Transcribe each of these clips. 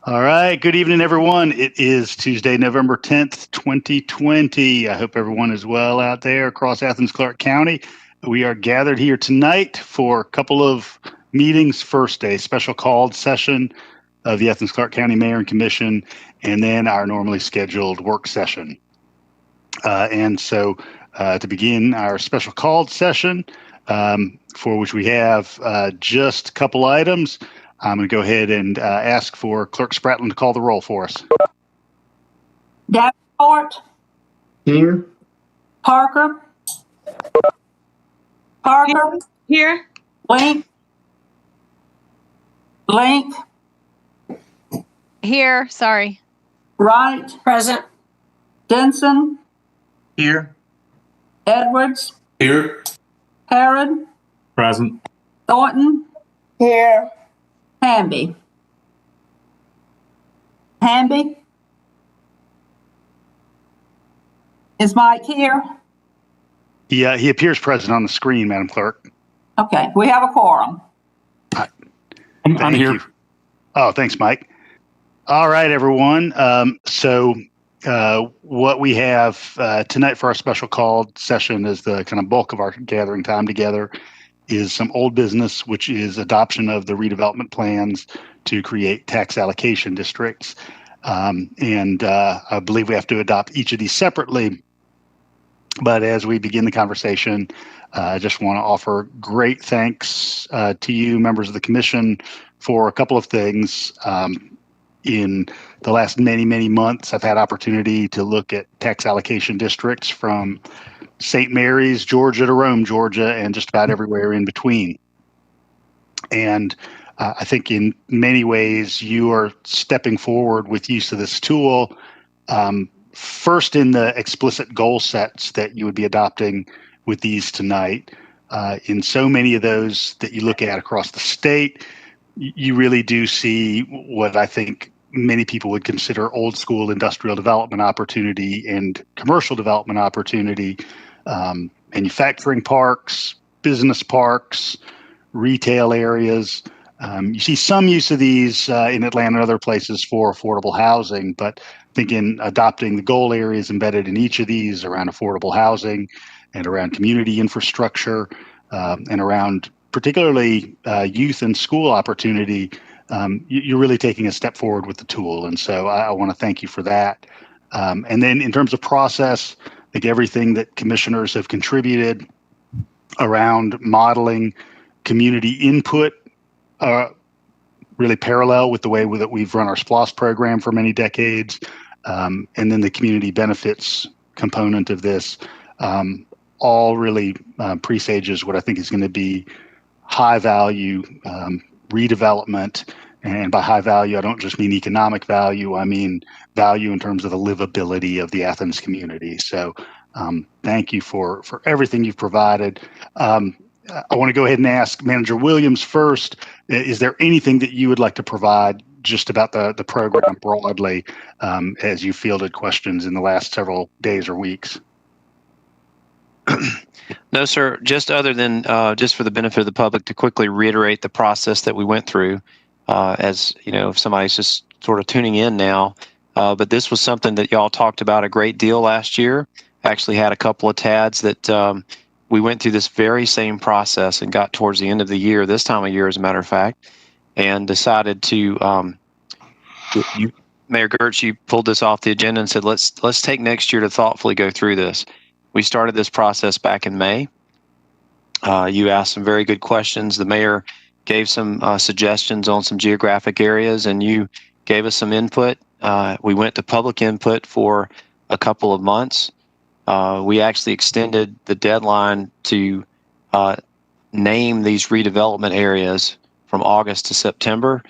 All right. Good evening, everyone. It is Tuesday, November 10th, 2020. I hope everyone is well out there across Athens-Clarke County. We are gathered here tonight for a couple of meetings. First, a special called session of the Athens-Clarke County Mayor and Commission, and then our normally scheduled work session. To begin our special called session, for which we have just a couple items, I'm going to go ahead and ask for Clerk Spratland to call the roll for us. Davenport. Here. Parker. Here. Link. Here. Sorry. Wright. Present. Denson. Here. Edwards. Here. Herod. Present. Thornton. Here. Hamby. Is Mike here? He appears present on the screen, Madam Clerk. Okay, we have a quorum. I'm here. You. Oh, thanks, Mike. All right, everyone. What we have tonight for our special called session is the kind of bulk of our gathering time together is some old business, which is adoption of the redevelopment plans to create tax allocation districts. I believe we have to adopt each of these separately. But as we begin the conversation, I just want to offer great thanks to you, members of the commission, for a couple of things. In the last many, many months, I've had opportunity to look at tax allocation districts from St. Mary's, Georgia to Rome, Georgia, and just about everywhere in between. And I think in many ways you are stepping forward with use of this tool, first in the explicit goal sets that you would be adopting with these tonight. In so many of those that you look at across the state, you really do see what I think many people would consider old school industrial development opportunity and commercial development opportunity, manufacturing parks, business parks, retail areas. You see some use of these in Atlanta and other places for affordable housing, but I think in adopting the goal areas embedded in each of these around affordable housing and around community infrastructure and around particularly youth and school opportunity, you're really taking a step forward with the tool. And so I want to thank you for that. And then in terms of process, I think everything that commissioners have contributed around modeling community input really parallel with the way that we've run our SPLOST program for many decades. And then the community benefits component of this all really presages what I think is going to be high value redevelopment. And by high value, I don't just mean economic value. I mean value in terms of the livability of the Athens community. So thank you for everything you've provided. I want to go ahead and ask Manager Williams first. Is there anything that you would like to provide just about the program broadly as you fielded questions in the last several days or weeks? No, sir. Just other than just for the benefit of the public to quickly reiterate the process that we went through, as you know, if somebody's just sort of tuning in now, but this was something that y'all talked about a great deal last year. Actually had a couple of TADs that we went through this very same process and got towards the end of the year, this time of year, as a matter of fact, and decided to, Mayor Gertz, you pulled this off the agenda and said, let's take next year to thoughtfully go through this. We started this process back in May. You asked some very good questions. The mayor gave some suggestions on some geographic areas, and you gave us some input. We went to public input for a couple of months. We actually extended the deadline to name these redevelopment areas from August to September.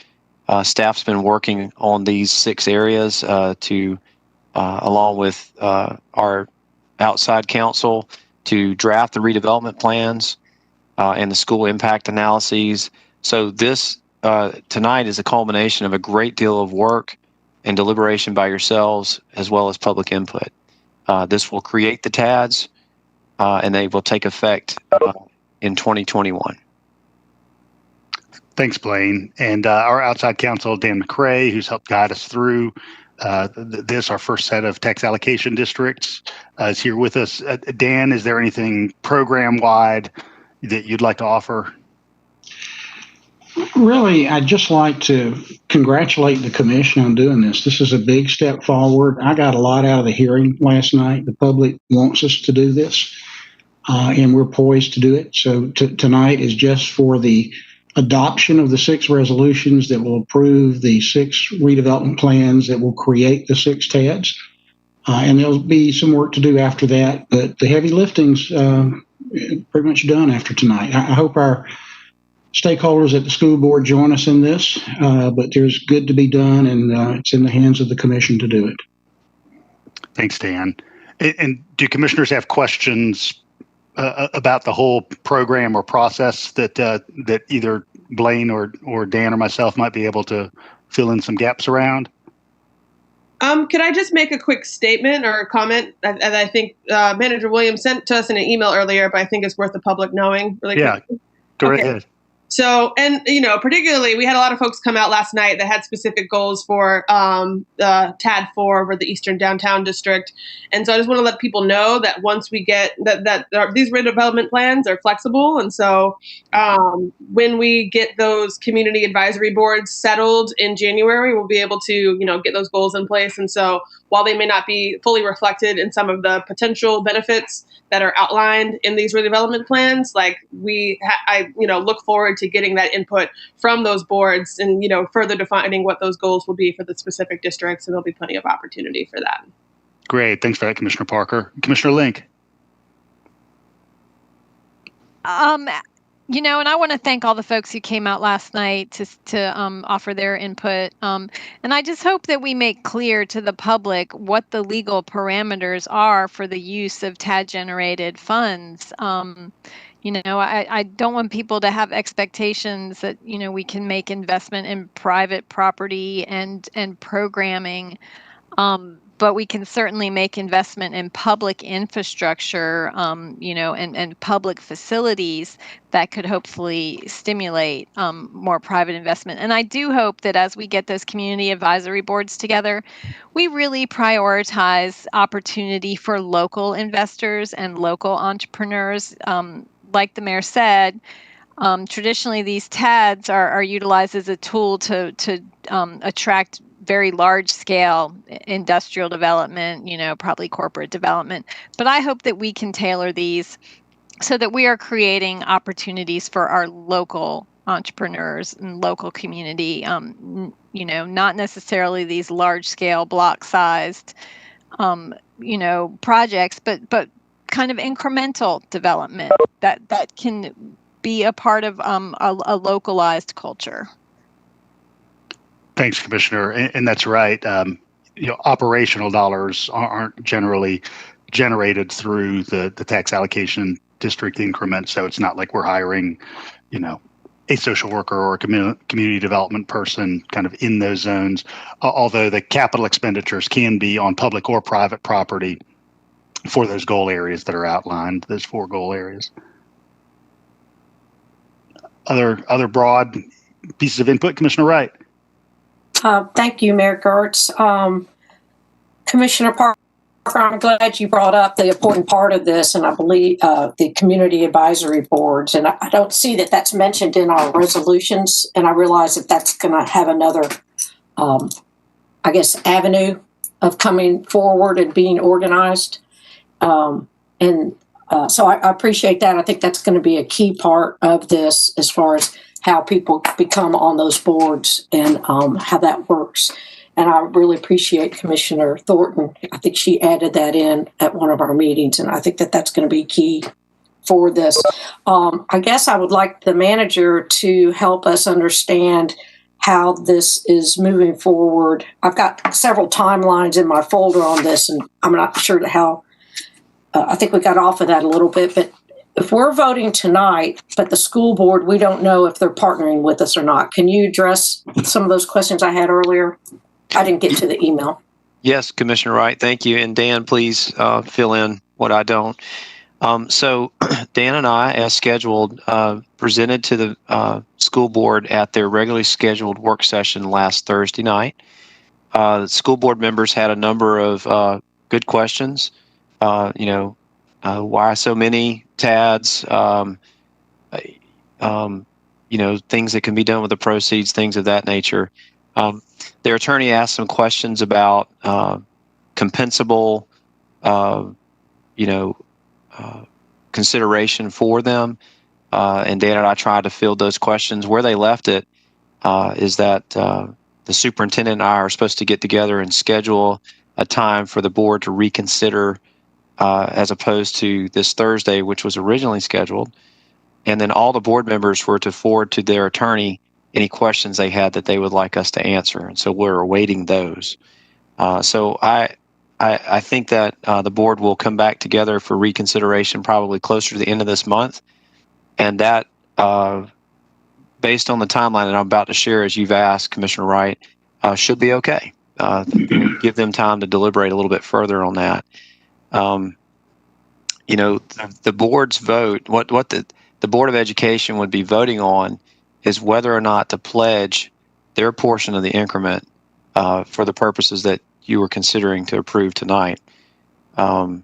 Staff's been working on these 6 areas to, along with our outside counsel, to draft the redevelopment plans and the school impact analyses. So this tonight is a culmination of a great deal of work and deliberation by yourselves as well as public input. This will create the TADs and they will take effect in 2021. Thanks, Blaine. And our outside counsel, Dan McCrae, who's helped guide us through our first set of tax allocation districts, is here with us. Dan, is there anything program-wide that you'd like to offer? Really, I'd just like to congratulate the commission on doing this. This is a big step forward. I got a lot out of the hearing last night. The public wants us to do this, and we're poised to do it. So tonight is just for the adoption of the 6 resolutions that will approve the 6 redevelopment plans that will create the 6 TADs. And there'll be some work to do after that, but the heavy lifting's pretty much done after tonight. I hope our stakeholders at the school board join us in this, but there's good to be done, and it's in the hands of the commission to do it. Thanks, Dan. And do commissioners have questions about the whole program or process that either Blaine or Dan or myself might be able to fill in some gaps around? Could I just make a quick statement or a comment? And I think Manager Williams sent to us in an email earlier, but I think it's worth the public knowing really quickly. Go right ahead. So, and, particularly we had a lot of folks come out last night that had specific goals for TAD 4 over the Eastern Downtown District. And so I just want to let people know that once we get that these redevelopment plans are flexible. And so when we get those community advisory boards settled in January, we'll be able to, get those goals in place. And so while they may not be fully reflected in some of the potential benefits that are outlined in these redevelopment plans, like I look forward to getting that input from those boards and, further defining what those goals will be for the specific districts. And there'll be plenty of opportunity for that. Great. Thanks for that, Commissioner Parker. Commissioner Link. And I want to thank all the folks who came out last night to offer their input. And I just hope that we make clear to the public what the legal parameters are for the use of TAD-generated funds. I don't want people to have expectations that, we can make investment in private property and programming. But we can certainly make investment in public infrastructure, and public facilities that could hopefully stimulate more private investment. And I do hope that as we get those community advisory boards together, we really prioritize opportunity for local investors and local entrepreneurs. Like the mayor said, traditionally these TADs are utilized as a tool to attract very large scale industrial development, probably corporate development. But I hope that we can tailor these so that we are creating opportunities for our local entrepreneurs and local community, not necessarily these large scale block sized, projects, but kind of incremental development that can be a part of a localized culture. Thanks, Commissioner. And that's right. Operational dollars aren't generally generated through the tax allocation district increment. So it's not like we're hiring, a social worker or a community development person kind of in those zones, although the capital expenditures can be on public or private property for those goal areas that are outlined, those 4 goal areas. Other broad pieces of input, Commissioner Wright. Thank you, Mayor Gertz. Commissioner Parker, I'm glad you brought up the important part of this, and I believe the community advisory boards. And I don't see that that's mentioned in our resolutions, and I realize that that's going to have another, avenue of coming forward and being organized. So I appreciate that. I think that's going to be a key part of this as far as how people become on those boards and how that works. And I really appreciate Commissioner Thornton. I think she added that in at one of our meetings, and I think that that's going to be key for this. I guess I would like the manager to help us understand how this is moving forward. I've got several timelines in my folder on this, and I'm not sure how, I think we got off of that a little bit, but if we're voting tonight, but the school board, we don't know if they're partnering with us or not. Can you address some of those questions I had earlier? I didn't get to the email. Yes, Commissioner Wright, thank you. And Dan, please fill in what I don't. So Dan and I, as scheduled, presented to the school board at their regularly scheduled work session last Thursday night. The school board members had a number of good questions. Why so many TADs? Things that can be done with the proceeds, things of that nature. Their attorney asked some questions about compensable, consideration for them. And Dan and I tried to field those questions. Where they left it is that the superintendent and I are supposed to get together and schedule a time for the board to reconsider as opposed to this Thursday, which was originally scheduled. And then all the board members were to forward to their attorney any questions they had that they would like us to answer. And so we're awaiting those. So I think that the board will come back together for reconsideration probably closer to the end of this month. And that, based on the timeline that I'm about to share, as you've asked, Commissioner Wright, should be okay. Give them time to deliberate a little bit further on that. The board's vote, what the Board of Education would be voting on is whether or not to pledge their portion of the increment for the purposes that you were considering to approve tonight. So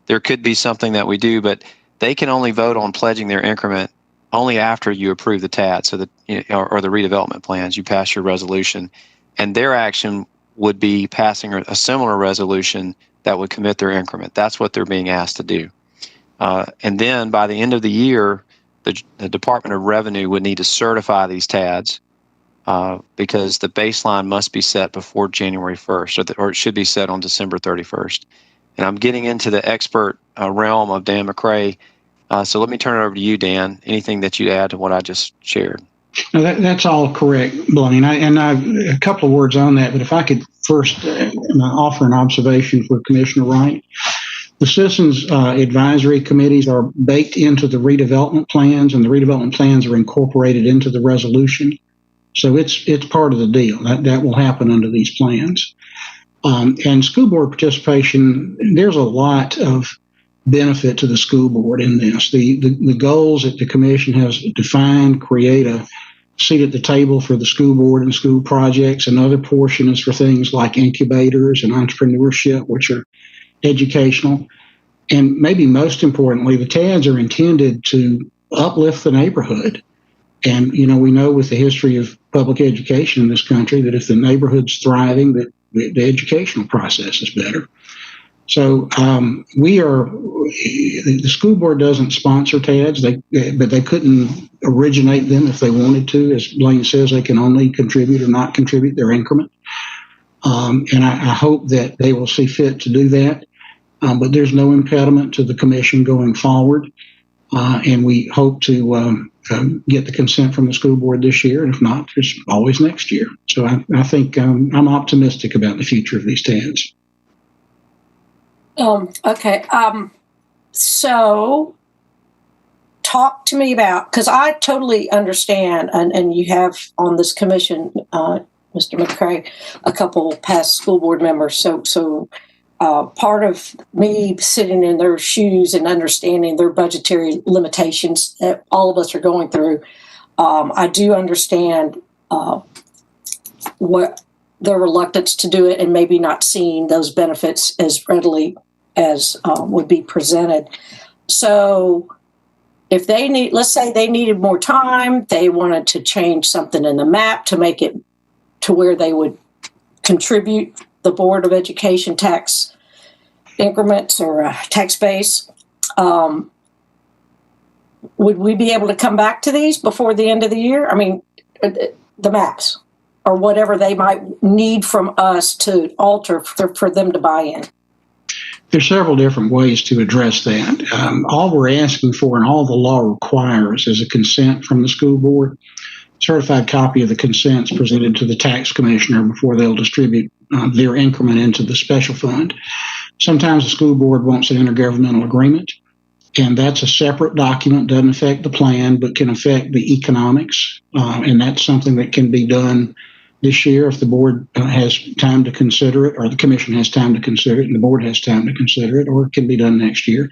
there could be something that we do, but they can only vote on pledging their increment only after you approve the TAD, so that or the redevelopment plans. You pass your resolution, and their action would be passing a similar resolution that would commit their increment. That's what they're being asked to do. And then by the end of the year, the Department of Revenue would need to certify these TADs because the baseline must be set before January 1st, or it should be set on December 31st. And I'm getting into the expert realm of Dan McCrae. So let me turn it over to you, Dan. Anything that you'd add to what I just shared? No, that's all correct, Blaine. A couple of words on that, but if I could first offer an observation for Commissioner Wright. The Citizens Advisory Committees are baked into the redevelopment plans, and the redevelopment plans are incorporated into the resolution. So it's part of the deal. That will happen under these plans. And school board participation, there's a lot of benefit to the school board in this. The goals that the commission has defined create a seat at the table for the school board and school projects. Another portion is for things like incubators and entrepreneurship, which are educational. And maybe most importantly, the TADs are intended to uplift the neighborhood. And, we know with the history of public education in this country that if the neighborhood's thriving, that the educational process is better. So the school board doesn't sponsor TADs, but they couldn't originate them if they wanted to. As Blaine says, they can only contribute or not contribute their increment. And I hope that they will see fit to do that. But there's no impediment to the commission going forward. And we hope to get the consent from the school board this year. And if not, there's always next year. So I think I'm optimistic about the future of these TADs. Okay. So talk to me about, because I totally understand, and you have on this commission, Mr. McCrae, a couple past school board members. So part of me sitting in their shoes and understanding their budgetary limitations that all of us are going through, I do understand what their reluctance to do it and maybe not seeing those benefits as readily as would be presented. So if they need, let's say they needed more time, they wanted to change something in the map to make it to where they would contribute the Board of Education tax increments or tax base, would we be able to come back to these before the end of the year? I mean, the maps or whatever they might need from us to alter for them to buy in. There's several different ways to address that. All we're asking for and all the law requires is a consent from the school board. Certified copy of the consents presented to the tax commissioner before they'll distribute their increment into the special fund. Sometimes the school board wants an intergovernmental agreement, and that's a separate document, doesn't affect the plan, but can affect the economics. And that's something that can be done this year if the board has time to consider it, or the commission has time to consider it, and the board has time to consider it, or it can be done next year.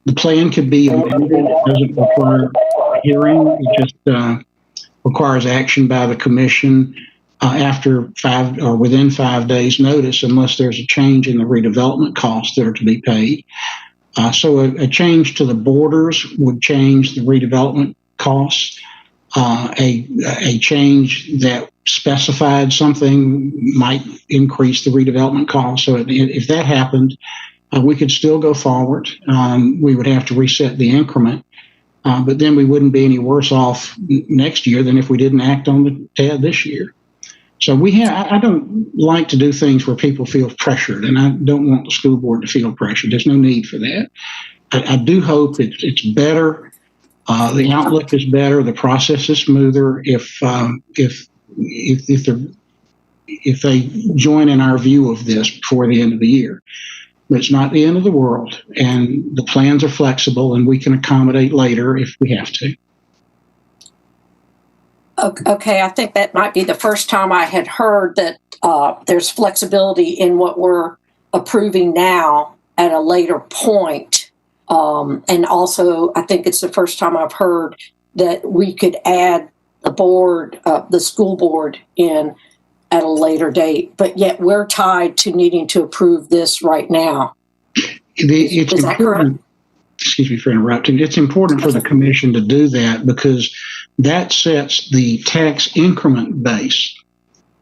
The plan could be amended. It doesn't require a hearing. It just requires action by the commission after 5 or within 5 days notice, unless there's a change in the redevelopment costs that are to be paid. So a change to the borders would change the redevelopment costs. A change that specified something might increase the redevelopment cost. So if that happened, we could still go forward. We would have to reset the increment, but then we wouldn't be any worse off next year than if we didn't act on the TAD this year. So I don't like to do things where people feel pressured, and I don't want the school board to feel pressured. There's no need for that. I do hope it's better. The outlook is better. The process is smoother if they join in our view of this before the end of the year. But it's not the end of the world, and the plans are flexible, and we can accommodate later if we have to. Okay, I think that might be the first time I had heard that there's flexibility in what we're approving now at a later point. And also, I think it's the first time I've heard that we could add the school board in at a later date, but yet we're tied to needing to approve this right now. It's Is that important. correct? Excuse me for interrupting. It's important for the commission to do that because that sets the tax increment base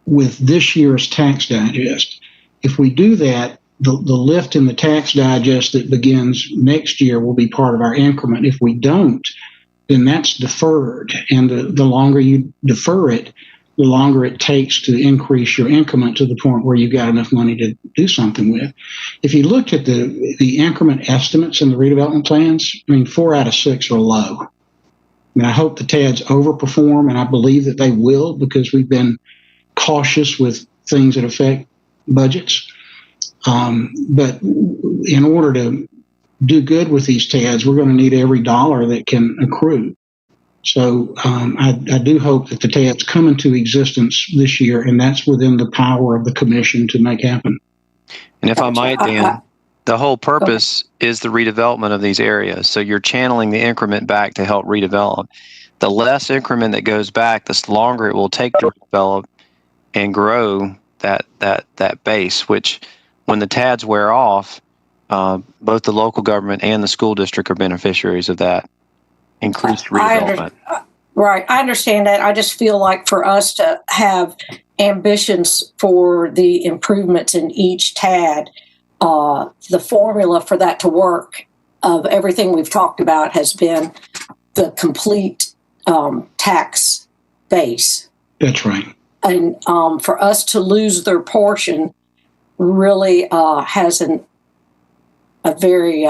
with this year's tax digest. If we do that, the lift in the tax digest that begins next year will be part of our increment. If we don't, then that's deferred. And the longer you defer it, the longer it takes to increase your increment to the point where you've got enough money to do something with. If you looked at the increment estimates in the redevelopment plans, 4 out of 6 are low. I hope the TADs overperform, and I believe that they will because we've been cautious with things that affect budgets. But in order to do good with these TADs, we're going to need every dollar that can accrue. So I do hope that the TADs come into existence this year, and that's within the power of the commission to make happen. And if I might, Dan, the whole purpose is the redevelopment of these areas. So you're channeling the increment back to help redevelop. The less increment that goes back, the longer it will take to develop and grow that base, which when the TADs wear off, both the local government and the school district are beneficiaries of that increased redevelopment. Right. I understand that. I just feel like for us to have ambitions for the improvements in each TAD, the formula for that to work of everything we've talked about has been the complete tax base. That's right. And for us to lose their portion really has a very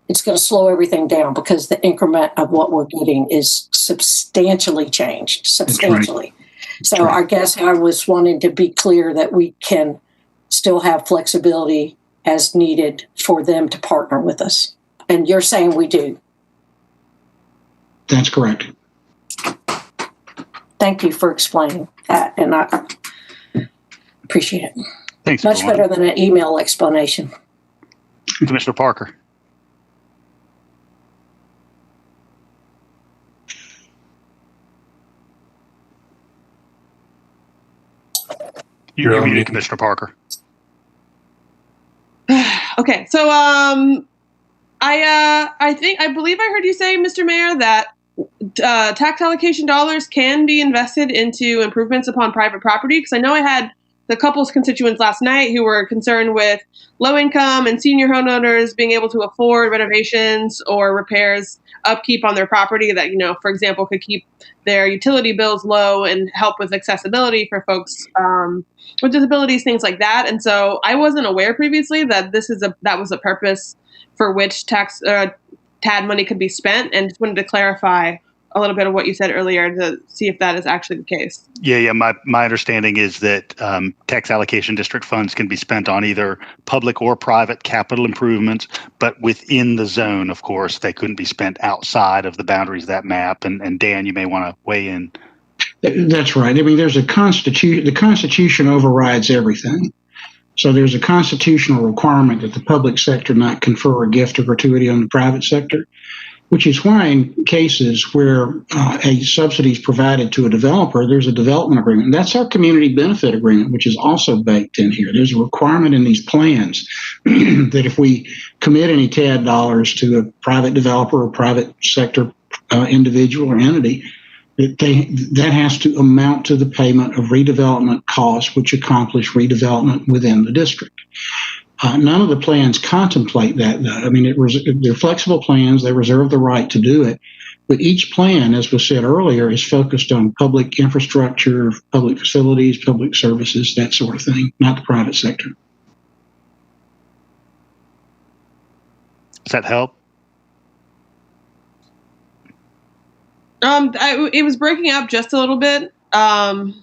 it's going to slow everything down because the increment of what we're getting is substantially changed, substantially. Right. So I guess I was wanting to be clear that we can still have flexibility as needed for them to partner with us. And you're saying we do. That's correct. Thank you for explaining that, and I appreciate it. Thanks. Much everyone. better than an email explanation. Commissioner Parker. You're muted, Commissioner Parker. Okay, so I believe I heard you say, Mr. Mayor, that tax allocation dollars can be invested into improvements upon private property. Because I know I had the couple's constituents last night who were concerned with low income and senior homeowners being able to afford renovations or repairs, upkeep on their property that, for example, could keep their utility bills low and help with accessibility for folks with disabilities, things like that. And so I wasn't aware previously that that was a purpose for which TAD money could be spent, and just wanted to clarify a little bit of what you said earlier to see if that is actually the case. Yeah. My understanding is that tax allocation district funds can be spent on either public or private capital improvements, but within the zone, of course, they couldn't be spent outside of the boundaries of that map. And Dan, you may want to weigh in. That's right. I mean, there's a the Constitution overrides everything. So there's a constitutional requirement that the public sector not confer a gift or gratuity on the private sector, which is why in cases where a subsidy is provided to a developer, there's a development agreement. And that's our community benefit agreement, which is also baked in here. There's a requirement in these plans that if we commit any TAD dollars to a private developer or private sector individual or entity, that has to amount to the payment of redevelopment costs, which accomplish redevelopment within the district. None of the plans contemplate that, though. I mean, they're flexible plans. They reserve the right to do it. But each plan, as was said earlier, is focused on public infrastructure, public facilities, public services, that sort of thing, not the private sector. Does that help? It was breaking up just a little bit. I'm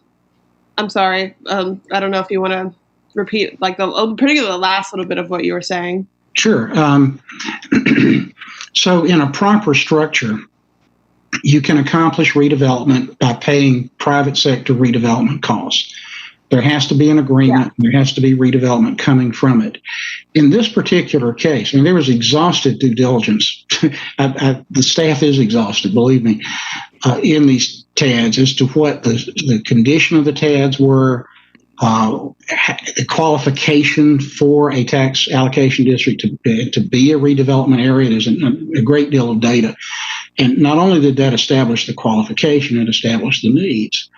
sorry. I don't know if you want to repeat, particularly the last little bit of what you were saying. Sure. So in a proper structure, you can accomplish redevelopment by paying private sector redevelopment costs. There has to be an agreement. Yeah. There has to be redevelopment coming from it. In this particular case, I mean, there was exhaustive due diligence. The staff is exhausted, believe me, in these TADs as to what the condition of the TADs were, the qualification for a tax allocation district to be a redevelopment area. There's a great deal of data. And not only did that establish the qualification, it established the needs.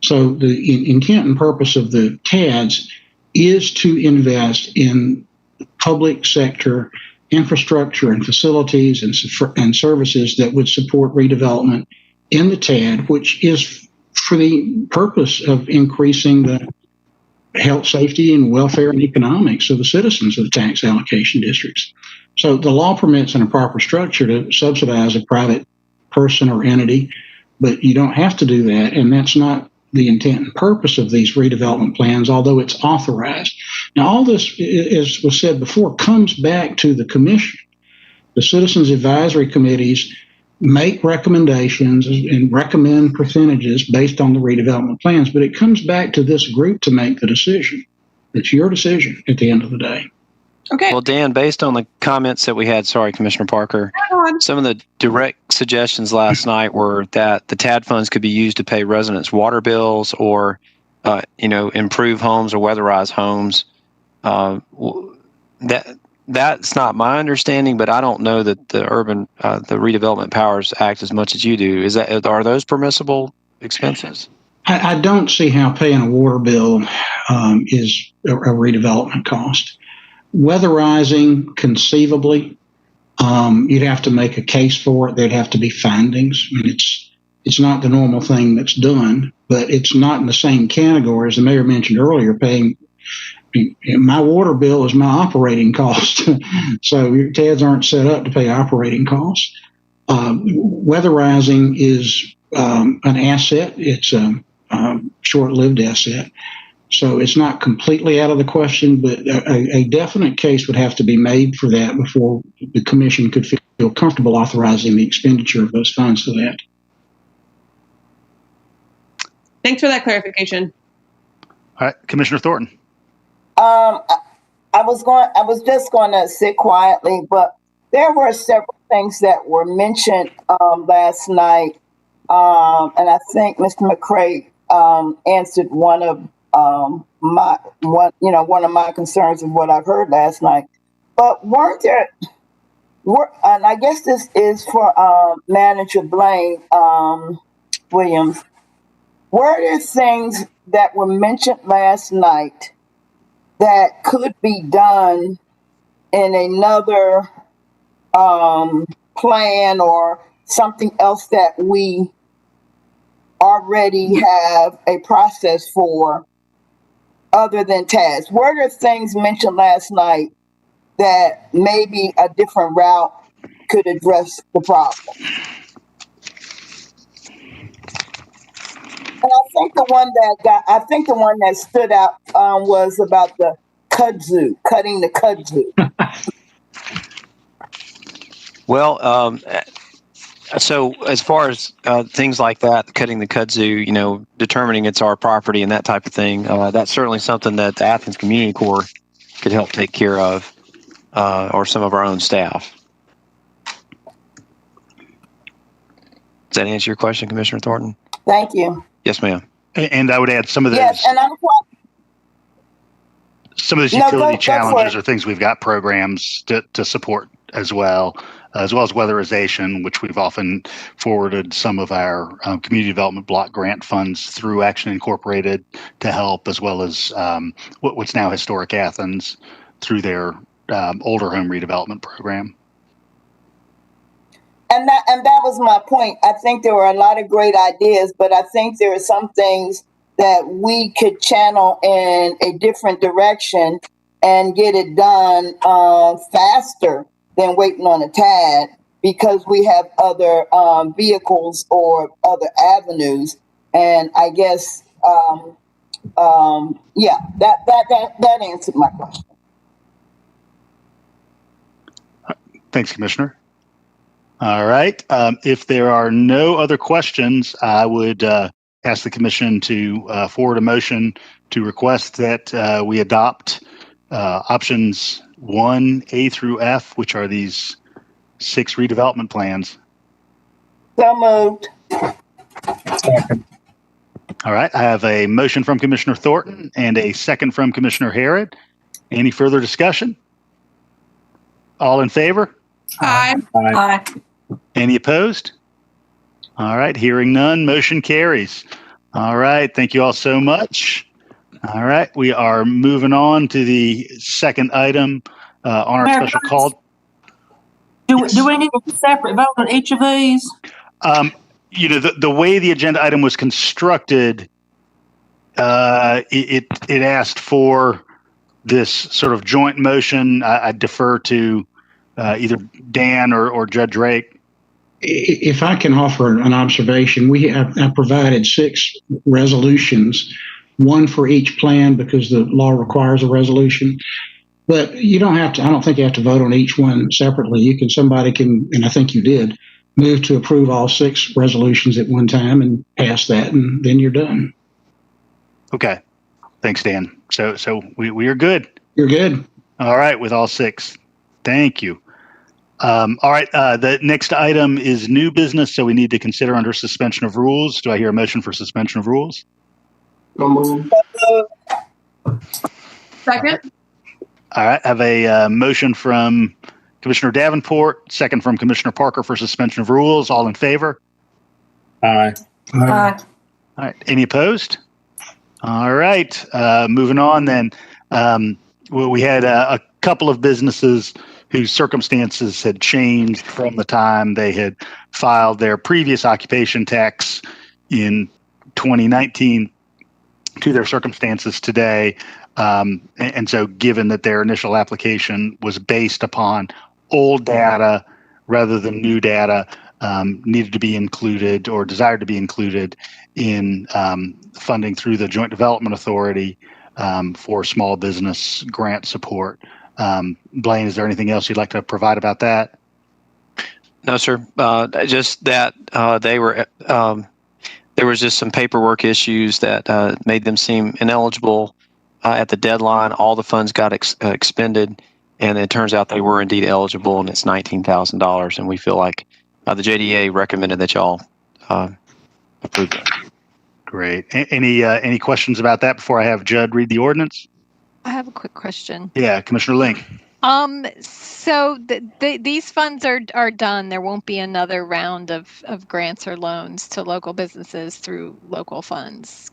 So the intent and purpose of the TADs is to invest in public sector infrastructure and facilities and services that would support redevelopment in the TAD, which is for the purpose of increasing the health, safety, and welfare and economics of the citizens of the tax allocation districts. So the law permits in a proper structure to subsidize a private person or entity, but you don't have to do that, and that's not the intent and purpose of these redevelopment plans, although it's authorized. Now, all this, as was said before, comes back to the commission. The citizens advisory committees make recommendations and recommend percentages based on the redevelopment plans, but it comes back to this group to make the decision. It's your decision at the end of the day. Okay. Well, Dan, based on the comments that we had, sorry, Commissioner Parker, some of the direct suggestions last night were that the TAD funds could be used to pay residents' water bills or, improve homes or weatherize homes. That's not my understanding, but I don't know that the redevelopment powers act as much as you do. Are those permissible expenses? I don't see how paying a water bill is a redevelopment cost. Weatherizing, conceivably, you'd have to make a case for it. There'd have to be findings. I mean, it's not the normal thing that's done, but it's not in the same category as the mayor mentioned earlier. Paying my water bill is my operating cost, so your TADs aren't set up to pay operating costs. Weatherizing is an asset. It's a short-lived asset. So it's not completely out of the question, but a definite case would have to be made for that before the commission could feel comfortable authorizing the expenditure of those funds for that. Thanks for that clarification. All right, Commissioner Thornton. I was just going to sit quietly, but there were several things that were mentioned last night, and I think Mr. McCray answered one of my concerns of what I've heard last night. But and I guess this is for Manager Blaine Williams, were there things that were mentioned last night that could be done in another plan or something else that we already have a process for other than TADs? Were there things mentioned last night that maybe a different route could address the problem? And I think the one that stood out was about the kudzu, cutting the kudzu. Well, So as far as things like that, cutting the kudzu, determining it's our property and that type of thing, that's certainly something that the Athens Community Corps could help take care of, or some of our own staff. Does that answer your question, Commissioner Thornton? Thank you. Yes, ma'am. And I would add some of those. Yes, and Some of those No, utility go for challenges it. are things we've got programs to support as well as weatherization, which we've often forwarded some of our community development block grant funds through Action Incorporated to help, as well as what's now Historic Athens through their older home redevelopment program. And that was my point. I think there were a lot of great ideas, but I think there are some things that we could channel in a different direction and get it done faster than waiting on a TAD, because we have other vehicles or other avenues. And I guess, that answered my question. Thanks, Commissioner. All right. If there are no other questions, I would ask the Commission to forward a motion to request that we adopt options 1A through F, which are these 6 redevelopment plans. So moved. All right. I have a motion from Commissioner Thornton and a second from Commissioner Harrod. Any further discussion? All in favor? Aye. Aye. Any opposed? All right, hearing none, motion carries. All right, thank you all so much. All right, we are moving on to the second item on our Mayor, special call. Do we need a separate vote on each of these? The way the agenda item was constructed, it asked for this sort of joint motion. I defer to either Dan or Judge Drake. If I can offer an observation, we have provided 6 resolutions, one for each plan because the law requires a resolution. But you don't have to, I don't think you have to vote on each one separately. Somebody can, and I think you did, move to approve all 6 resolutions at one time and pass that, and then you're done. Okay. Thanks, Dan. So we are good. You're good. All right, with all 6. Thank you. All right, the next item is new business, so we need to consider under suspension of rules. Do I hear a motion for suspension of rules? Second. All right, I have a motion from Commissioner Davenport, second from Commissioner Parker for suspension of rules. All in favor? Aye. Aye. All right, any opposed? All right, moving on then. We had a couple of businesses whose circumstances had changed from the time they had filed their previous occupation tax in 2019 to their circumstances today. And so given that their initial application was based upon old data rather than new data, needed to be included or desired to be included in funding through the Joint Development Authority for small business grant support. Blaine, is there anything else you'd like to provide about that? No, sir. Just that there was just some paperwork issues that made them seem ineligible at the deadline. All the funds got expended, and it turns out they were indeed eligible, and it's $19,000. And we feel like the JDA recommended that y'all approve that. Great. Any questions about that before I have Judd read the ordinance? I have a quick question. Yeah, Commissioner Link. So these funds are done. There won't be another round of grants or loans to local businesses through local funds.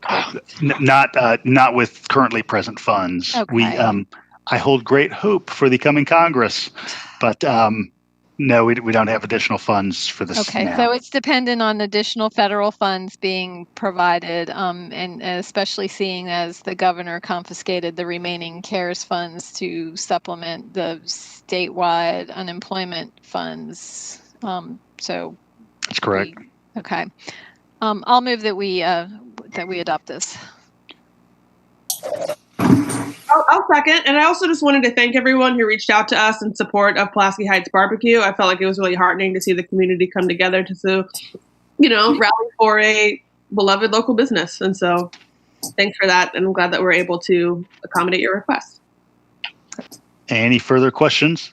Not with currently present funds. Okay. I hold great hope for the coming Congress, but no, we don't have additional funds for this. Okay, now. so it's dependent on additional federal funds being provided, and especially seeing as the governor confiscated the remaining CARES funds to supplement the statewide unemployment funds. So that's correct. Okay, I'll move that we adopt this. I'll I'll second. And I also just wanted to thank everyone who reached out to us in support of Pulaski Heights Barbecue. I felt like it was really heartening to see the community come together to, rally for a beloved local business. And so thanks for that. And I'm glad that we're able to accommodate your request. Any further questions?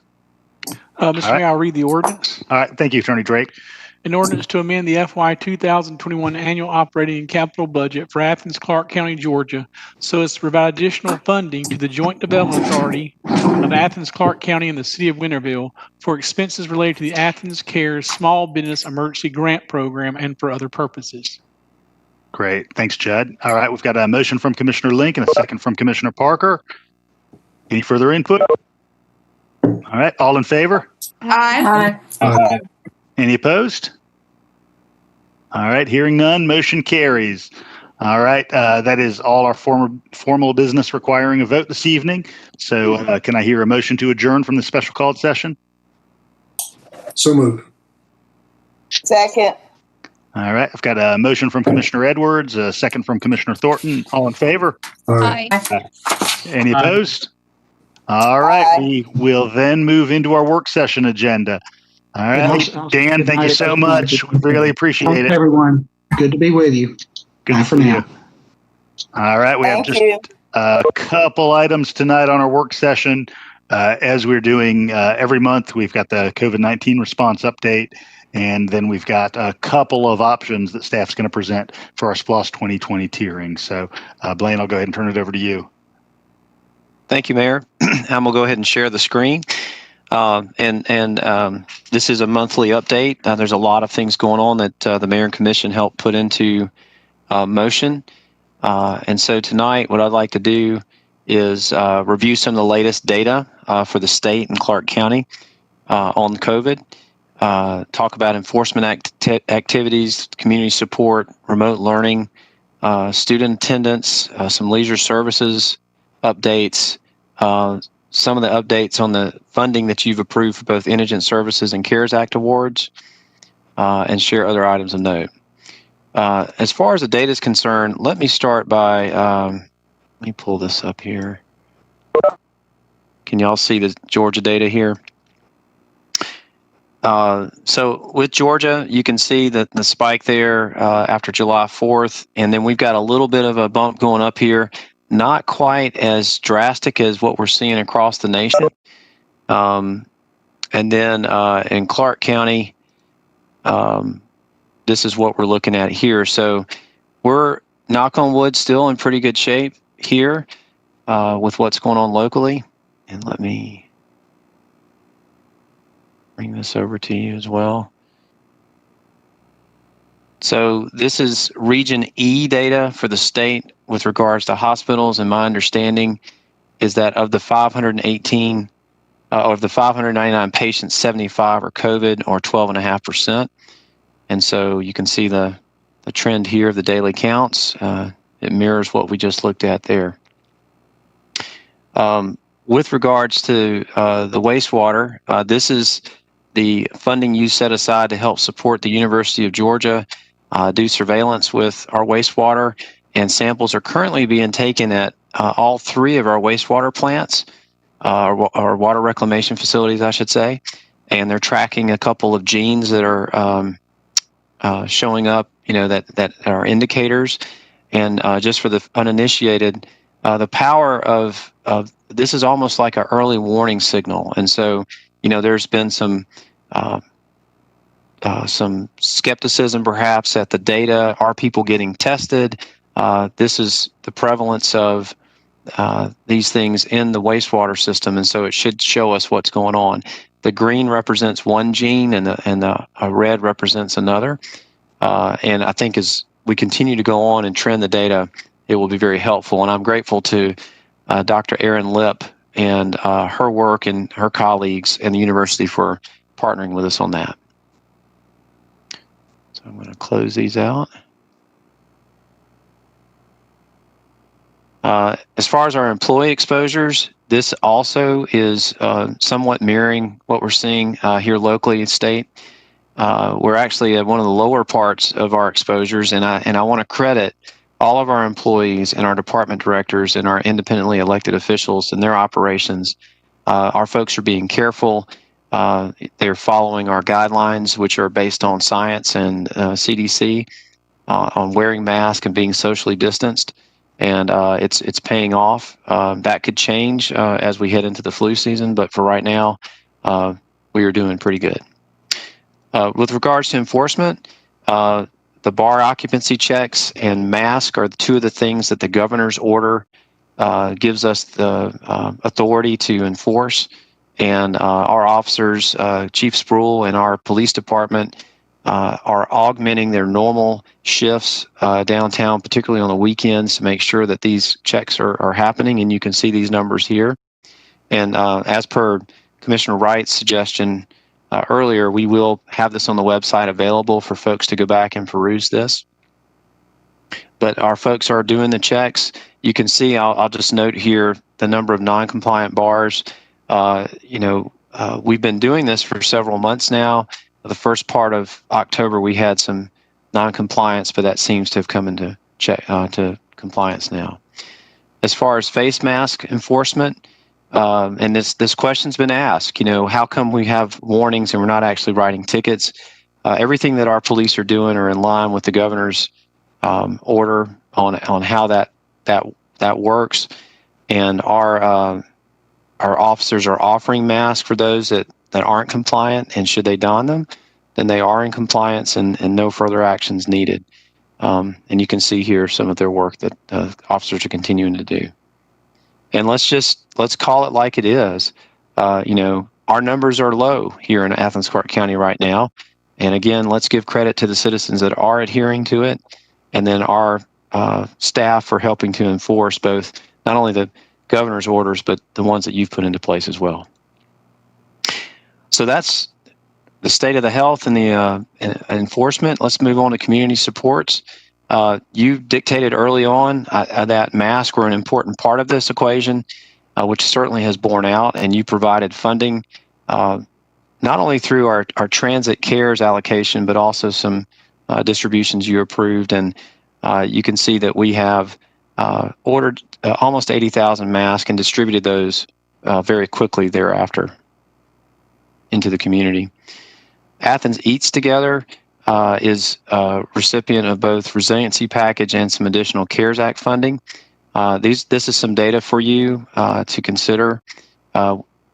Mr. Mayor, I'll read the ordinance. All right. Thank you, Attorney Drake. An ordinance to amend the FY 2021 annual operating and capital budget for Athens-Clarke County, Georgia, so as to provide additional funding to the Joint Development Authority of Athens-Clarke County and the City of Winterville for expenses related to the Athens Cares Small Business Emergency Grant Program and for other purposes. Great. Thanks, Judd. All right. We've got a motion from Commissioner Link and a second from Commissioner Parker. Any further input? All right. All in favor? Aye. Aye. Any opposed? All right. Hearing none, motion carries. All right. That is all our formal business requiring a vote this evening. So can I hear a motion to adjourn from the special called session? So moved. Second. All right. I've got a motion from Commissioner Edwards, a second from Commissioner Thornton. All in favor? Aye. Any opposed? All right. Aye. We will then move into our work session agenda. All right. Dan, thank you so much. We really appreciate Thanks, it. everyone. Good to be with you. Good Bye to for see now. you. All right. We have Thank just you. a couple items tonight on our work session. As we're doing every month, we've got the COVID-19 response update, and then we've got a couple of options that staff's going to present for our SPLOST 2020 tiering. So, Blaine, I'll go ahead and turn it over to you. Thank you, Mayor. I'm going to go ahead and share the screen. This is a monthly update. There's a lot of things going on that the Mayor and Commission helped put into motion. And so tonight, what I'd like to do is review some of the latest data for the state and Clarke County on COVID, talk about enforcement activities, community support, remote learning, student attendance, some leisure services updates, some of the updates on the funding that you've approved for both Indigent Services and CARES Act awards, and share other items of note. As far as the data is concerned, let me start by, let me pull this up here. Can y'all see the Georgia data here? So with Georgia, you can see that the spike there after July 4th, and then we've got a little bit of a bump going up here. Not quite as drastic as what we're seeing across the nation. And then in Clarke County, this is what we're looking at here. So we're, knock on wood, still in pretty good shape here with what's going on locally. And let me bring this over to you as well. So this is Region E data for the state with regards to hospitals, and my understanding is that of the 518, of the 599 patients, 75 are COVID, or 12.5%. And so you can see the trend here of the daily counts. It mirrors what we just looked at there. With regards to the wastewater, this is the funding you set aside to help support the University of Georgia do surveillance with our wastewater, and samples are currently being taken at all three of our wastewater plants, or water reclamation facilities, I should say, and they're tracking a couple of genes that are showing up, that are indicators. And just for the uninitiated, the power of this is almost like an early warning signal. And so, there's been some skepticism perhaps at the data. Are people getting tested? This is the prevalence of these things in the wastewater system, and so it should show us what's going on. The green represents one gene, and the red represents another. And I think as we continue to go on and trend the data, it will be very helpful. And I'm grateful to Dr. Erin Lipp and her work and her colleagues and the university for partnering with us on that. So I'm going to close these out. As far as our employee exposures, this also is somewhat mirroring what we're seeing here locally in state. We're actually at one of the lower parts of our exposures, and I want to credit all of our employees and our department directors and our independently elected officials and their operations. Our folks are being careful. They're following our guidelines, which are based on science and CDC on wearing masks and being socially distanced. And it's paying off. That could change as we head into the flu season, but for right now, we are doing pretty good. With regards to enforcement, the bar occupancy checks and mask are two of the things that the governor's order gives us the authority to enforce. And our officers, Chief Spruill and our police department, are augmenting their normal shifts downtown, particularly on the weekends, to make sure that these checks are happening. And you can see these numbers here. And as per Commissioner Wright's suggestion earlier, we will have this on the website available for folks to go back and peruse this. But our folks are doing the checks. You can see, I'll just note here, the number of non-compliant bars. We've been doing this for several months now. The first part of October, we had some non-compliance, but that seems to have come into to compliance now. As far as face mask enforcement, and this question's been asked, how come we have warnings and we're not actually writing tickets? Everything that our police are doing are in line with the governor's order on how that works, and our officers are offering masks for those that aren't compliant, and should they don them, then they are in compliance and no further actions needed. And you can see here some of their work that officers are continuing to do. And let's call it like it is. Our numbers are low here in Athens-Clarke County right now. And again, let's give credit to the citizens that are adhering to it, and then our staff for helping to enforce both not only the governor's orders, but the ones that you've put into place as well. So that's the state of the health and the enforcement. Let's move on to community supports. You dictated early on that masks were an important part of this equation, which certainly has borne out, and you provided funding not only through our transit cares allocation, but also some distributions you approved. And you can see that we have ordered almost 80,000 masks and distributed those very quickly thereafter into the community. Athens Eats Together is a recipient of both resiliency package and some additional CARES Act funding. This is some data for you to consider.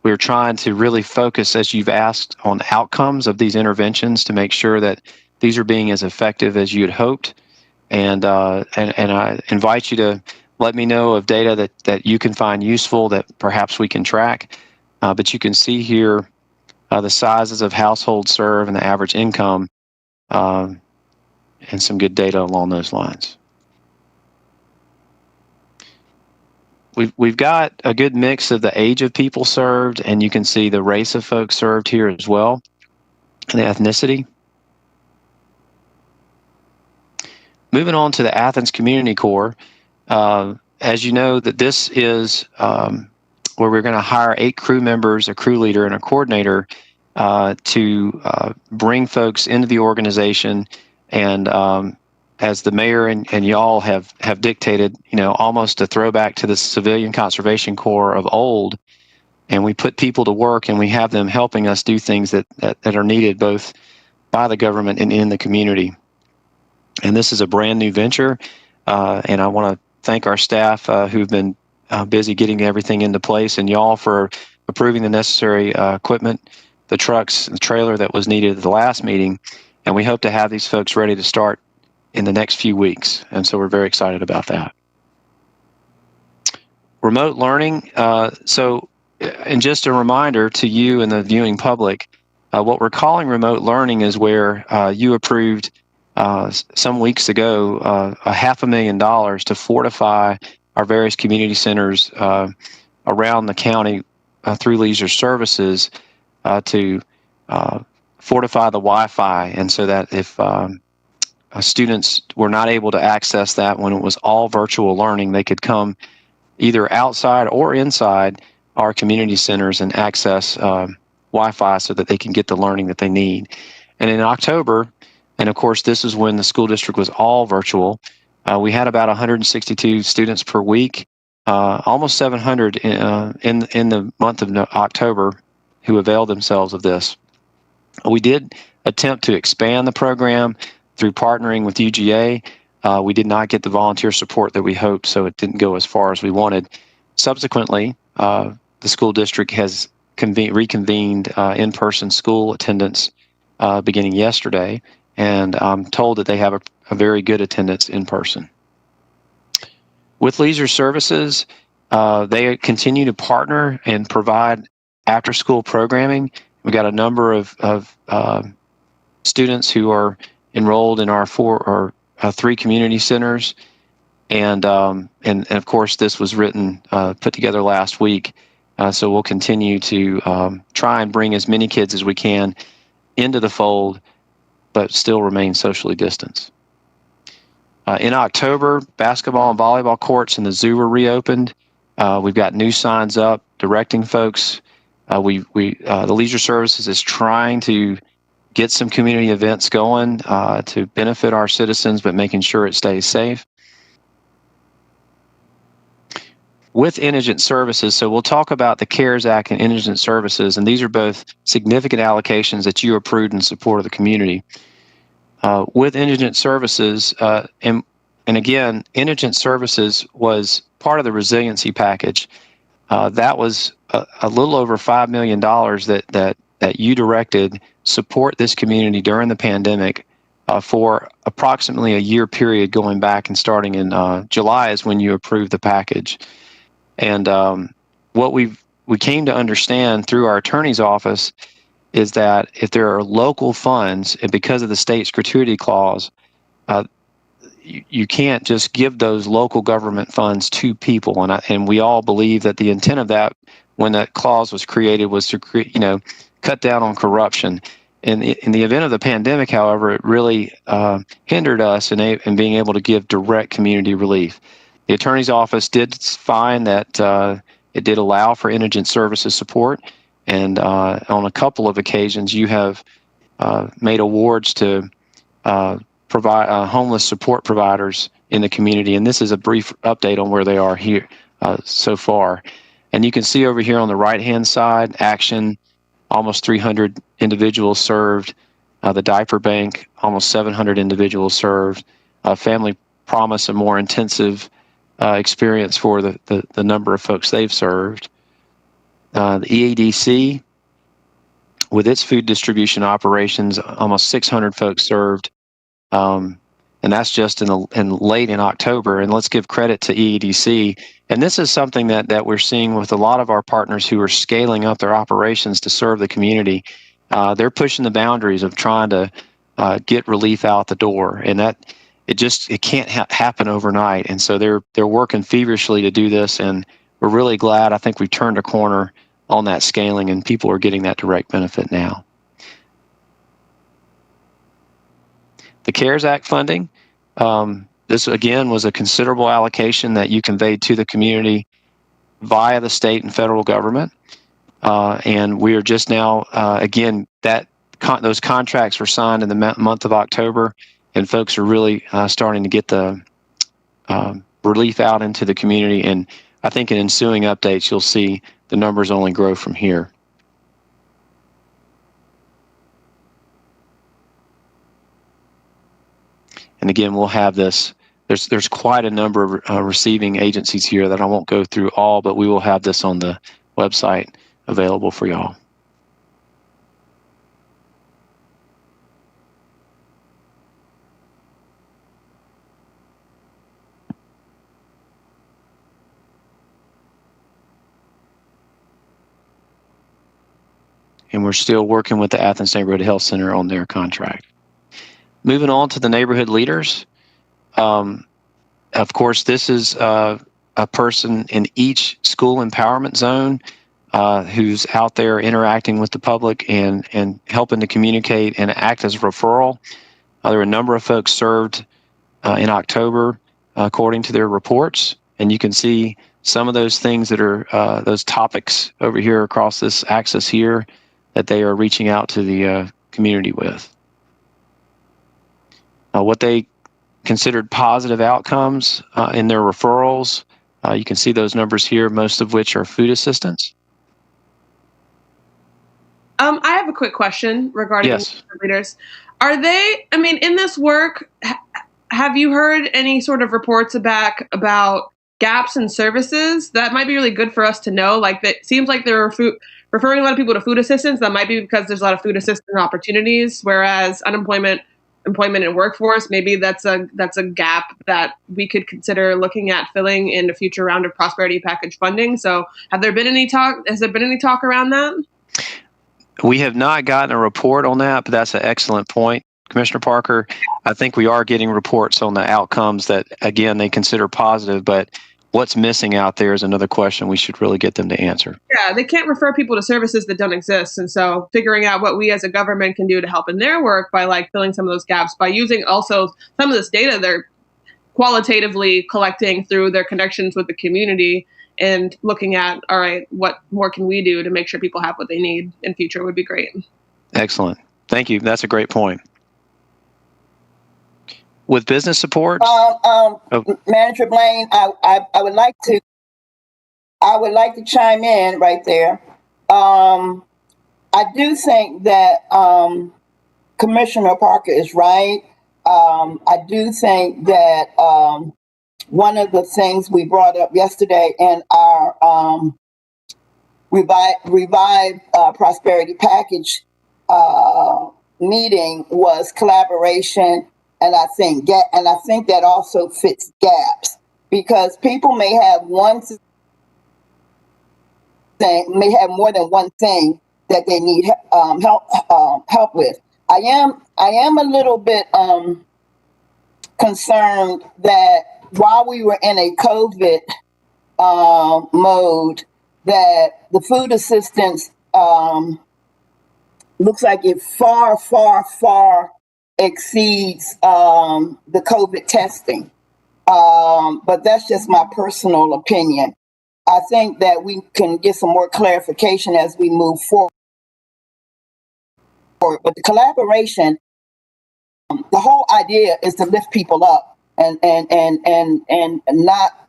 We're trying to really focus, as you've asked, on outcomes of these interventions to make sure that these are being as effective as you had hoped. And I invite you to let me know of data that you can find useful that perhaps we can track. But you can see here the sizes of households served and the average income, and some good data along those lines. We've got a good mix of the age of people served, and you can see the race of folks served here as well, and the ethnicity. Moving on to the Athens Community Corps, as you know, that this is where we're going to hire 8 crew members, a crew leader, and a coordinator to bring folks into the organization. And as the mayor and y'all have dictated, almost a throwback to the Civilian Conservation Corps of old. And we put people to work, and we have them helping us do things that are needed both by the government and in the community. And this is a brand new venture, and I want to thank our staff who've been busy getting everything into place, and y'all for approving the necessary equipment, the trucks, the trailer that was needed at the last meeting. And we hope to have these folks ready to start in the next few weeks. And so we're very excited about that. Remote learning. And just a reminder to you and the viewing public, what we're calling remote learning is where you approved some weeks ago $500,000 to fortify our various community centers around the county through leisure services to fortify the Wi-Fi, and so that if students were not able to access that when it was all virtual learning, they could come either outside or inside our community centers and access Wi-Fi so that they can get the learning that they need. And in October, and of course this is when the school district was all virtual, We had about 162 students per week, almost 700 in the month of October who availed themselves of this. We did attempt to expand the program through partnering with UGA. We did not get the volunteer support that we hoped, so it didn't go as far as we wanted. Subsequently, the school district has reconvened in-person school attendance beginning yesterday, and I'm told that they have a very good attendance in person. With leisure services, they continue to partner and provide after-school programming. We've got a number of students who are enrolled in our 3 community centers, and of course this was put together last week. So we'll continue to try and bring as many kids as we can into the fold, but still remain socially distanced. In October, basketball and volleyball courts in the zoo were reopened. We've got new signs up directing folks. The Leisure Services is trying to get some community events going to benefit our citizens, but making sure it stays safe. With indigent services, so we'll talk about the CARES Act and indigent services, and these are both significant allocations that you approved in support of the community. With indigent services, and again, indigent services was part of the resiliency package. That was a little over $5 million that you directed support this community during the pandemic for approximately a year period, going back and starting in July is when you approved the package. And what we came to understand through our attorney's office is that if there are local funds, and because of the state's gratuity clause, you can't just give those local government funds to people. And we all believe that the intent of that, when that clause was created, was to cut down on corruption. In the event of the pandemic, however, it really hindered us in being able to give direct community relief. The attorney's office did find that it did allow for indigent services support, and on a couple of occasions, you have made awards to provide homeless support providers in the community, and this is a brief update on where they are here so far. And you can see over here on the right-hand side, Action, almost 300 individuals served. The Diaper Bank, almost 700 individuals served. Family Promise, a more intensive experience for the number of folks they've served. The EADC, with its food distribution operations, almost 600 folks served. And that's just late in October. And let's give credit to EADC. And this is something that we're seeing with a lot of our partners who are scaling up their operations to serve the community. They're pushing the boundaries of trying to get relief out the door, and that it can't happen overnight. And so they're working feverishly to do this, and we're really glad. I think we've turned a corner on that scaling, and people are getting that direct benefit now. The CARES Act funding, this again was a considerable allocation that you conveyed to the community via the state and federal government. And we are just now, again, those contracts were signed in the month of October, and folks are really starting to get the relief out into the community. And I think in ensuing updates, you'll see the numbers only grow from here. And again, we'll have this. There's quite a number of receiving agencies here that I won't go through all, but we will have this on the website available for y'all. And we're still working with the Athens Neighborhood Health Center on their contract. Moving on to the neighborhood leaders. Of course, this is a person in each school empowerment zone who's out there interacting with the public and helping to communicate and act as a referral. There were a number of folks served in October according to their reports, and you can see some of those things that are those topics over here across this axis here that they are reaching out to the community with. What they considered positive outcomes in their referrals. You can see those numbers here, most of which are food assistance. I have a quick question regarding Yes. leaders. Are they, I mean, in this work, have you heard any sort of reports about gaps in services? That might be really good for us to know. Like, that seems like they're referring a lot of people to food assistance. That might be because there's a lot of food assistance opportunities, whereas employment and workforce, maybe that's a gap that we could consider looking at filling in a future round of prosperity package funding. So has there been any talk around that? We have not gotten a report on that, but that's an excellent point, Commissioner Parker. I think we are getting reports on the outcomes that, again, they consider positive, but what's missing out there is another question we should really get them to answer. Yeah, they can't refer people to services that don't exist. And so figuring out what we as a government can do to help in their work by like filling some of those gaps, by using also some of this data they're qualitatively collecting through their connections with the community and looking at, all right, what more can we do to make sure people have what they need in future would be great. Excellent. Thank you. That's a great point. With business support, Manager Blaine, I would like to chime in right there. I do think that Commissioner Parker is right. I do think that one of the things we brought up yesterday in our revived prosperity package meeting was collaboration. And I think that also fits gaps, because people may have one thing, may have more than one thing that they need help with. I am a little bit concerned that while we were in a COVID mode, that the food assistance looks like it far exceeds the COVID testing. But that's just my personal opinion. I think that we can get some more clarification as we move forward. But the collaboration, the whole idea is to lift people up and not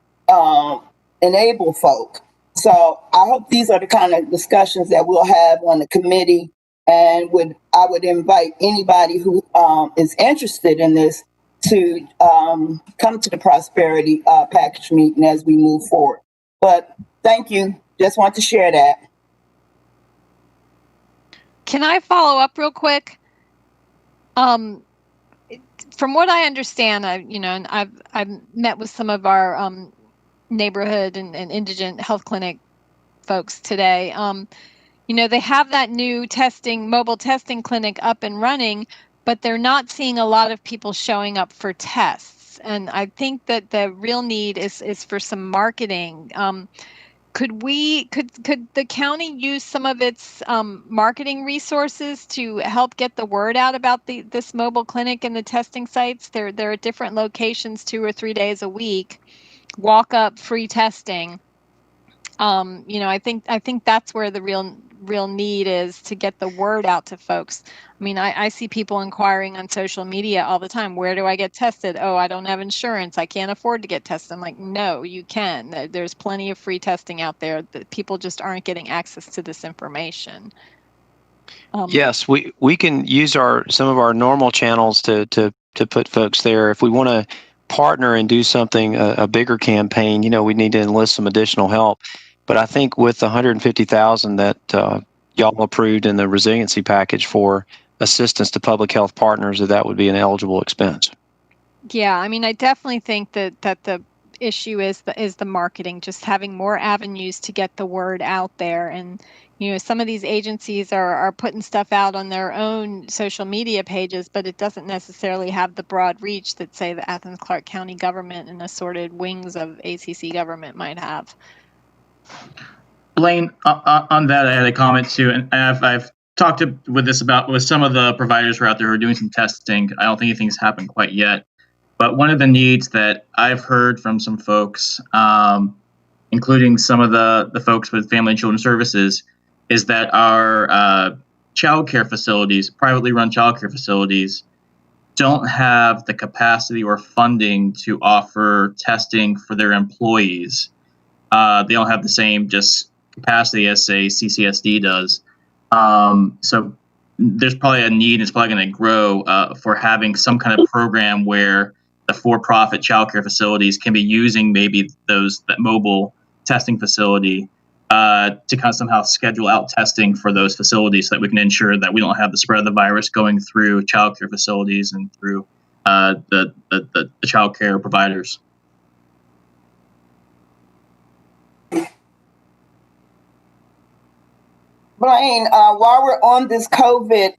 enable folk. So I hope these are the kind of discussions that we'll have on the committee. And I would invite anybody who is interested in this to come to the prosperity package meeting as we move forward. But thank you. Just want to share that. Can I follow up real quick? From what I understand, I've met with some of our neighborhood and indigent health clinic folks today. They have that new mobile testing clinic up and running, but they're not seeing a lot of people showing up for tests. And I think that the real need is for some marketing. Could the county use some of its marketing resources to help get the word out about this mobile clinic and the testing sites? They're at different locations 2 or 3 days a week. Walk up, free testing. I think that's where the real need is, to get the word out to folks. I mean, I see people inquiring on social media all the time. Where do I get tested? Oh, I don't have insurance. I can't afford to get tested. I'm like, no, you can. There's plenty of free testing out there. That people just aren't getting access to this information. Yes, we can use some of our normal channels to put folks there. If we want to partner and do something, a bigger campaign, we need to enlist some additional help. But I think with the $150,000 that y'all approved in the resiliency package for assistance to public health partners, that would be an eligible expense. Yeah, I mean, I definitely think that the issue is the marketing, just having more avenues to get the word out there. And some of these agencies are putting stuff out on their own social media pages, but it doesn't necessarily have the broad reach that, say, the Athens-Clarke County government and assorted wings of ACC government might have. Blaine, on that, I had a comment too, and I've talked with some of the providers who are out there who are doing some testing. I don't think anything's happened quite yet, but one of the needs that I've heard from some folks, including some of the folks with Family and Children's Services, is that our childcare facilities, privately run childcare facilities, don't have the capacity or funding to offer testing for their employees. They don't have the same just capacity as, say, CCSD does. So there's probably a need, it's probably going to grow for having some kind of program where the for-profit childcare facilities can be using maybe that mobile testing facility to kind of somehow schedule out testing for those facilities so that we can ensure that we don't have the spread of the virus going through childcare facilities and through the childcare providers. Blaine, while we're on this COVID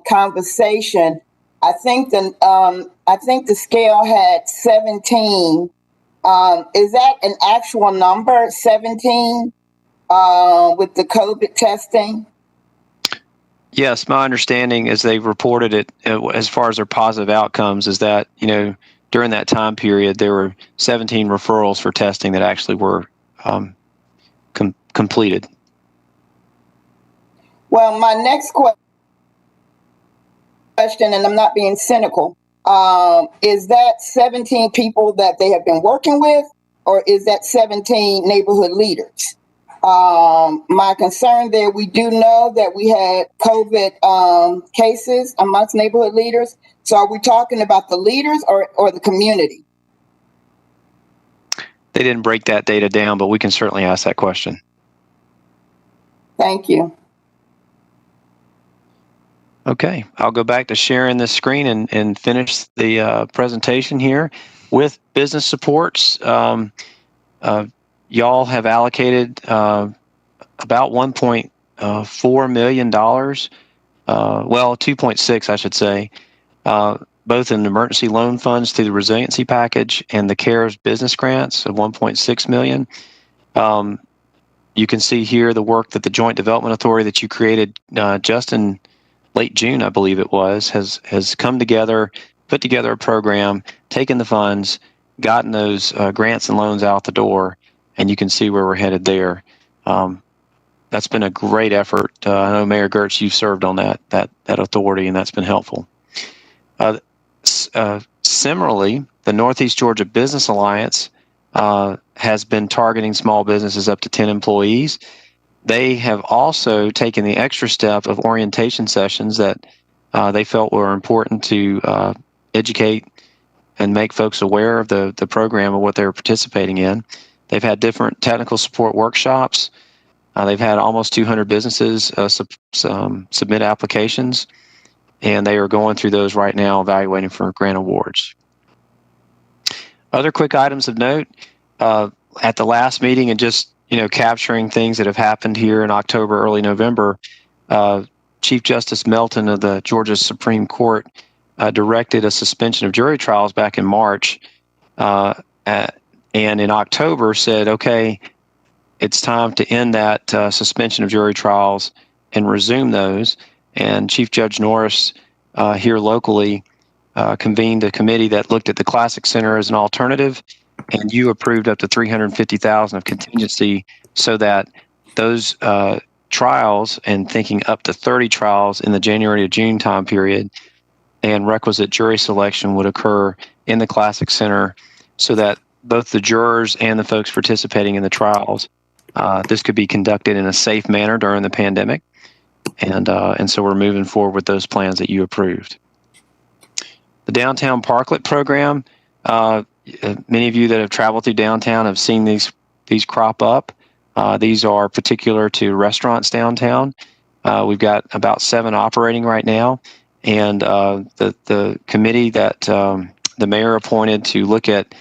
conversation, I think the scale had 17. Is that an actual number, 17, with the COVID testing? Yes, my understanding as they've reported it, as far as their positive outcomes, is that, during that time period, there were 17 referrals for testing that actually were completed. Well, my next question, and I'm not being cynical, is that 17 people that they have been working with, or is that 17 neighborhood leaders? My concern there, we do know that we had COVID cases amongst neighborhood leaders. So are we talking about the leaders or the community? They didn't break that data down, but we can certainly ask that question. Thank you. Okay, I'll go back to sharing this screen and finish the presentation here with business supports. Y'all have allocated about $1.4 million, well, 2.6, I should say, both in emergency loan funds through the resiliency package and the CARES business grants of $1.6 million. You can see here the work that the Joint Development Authority that you created just in late June, I believe it was, has come together, put together a program, taken the funds, gotten those grants and loans out the door, and you can see where we're headed there. That's been a great effort. I know Mayor Gertz, you've served on that authority, and that's been helpful. Similarly, the Northeast Georgia Business Alliance has been targeting small businesses up to 10 employees. They have also taken the extra step of orientation sessions that they felt were important to educate and make folks aware of the program and what they were participating in. They've had different technical support workshops. They've had almost 200 businesses submit applications, and they are going through those right now, evaluating for grant awards. Other quick items of note, at the last meeting and just capturing things that have happened here in October, early November, Chief Justice Melton of the Georgia Supreme Court directed a suspension of jury trials back in March, and in October said, okay, it's time to end that suspension of jury trials and resume those. And Chief Judge Norris here locally convened a committee that looked at the Classic Center as an alternative, and you approved up to $350,000 of contingency so that those trials, and thinking up to 30 trials in the January to June time period, and requisite jury selection would occur in the Classic Center so that both the jurors and the folks participating in the trials, this could be conducted in a safe manner during the pandemic. And so we're moving forward with those plans that you approved. The Downtown Parklet program, many of you that have traveled through downtown have seen these crop up. These are particular to restaurants downtown. We've got about 7 operating right now, and the committee that the mayor appointed to look at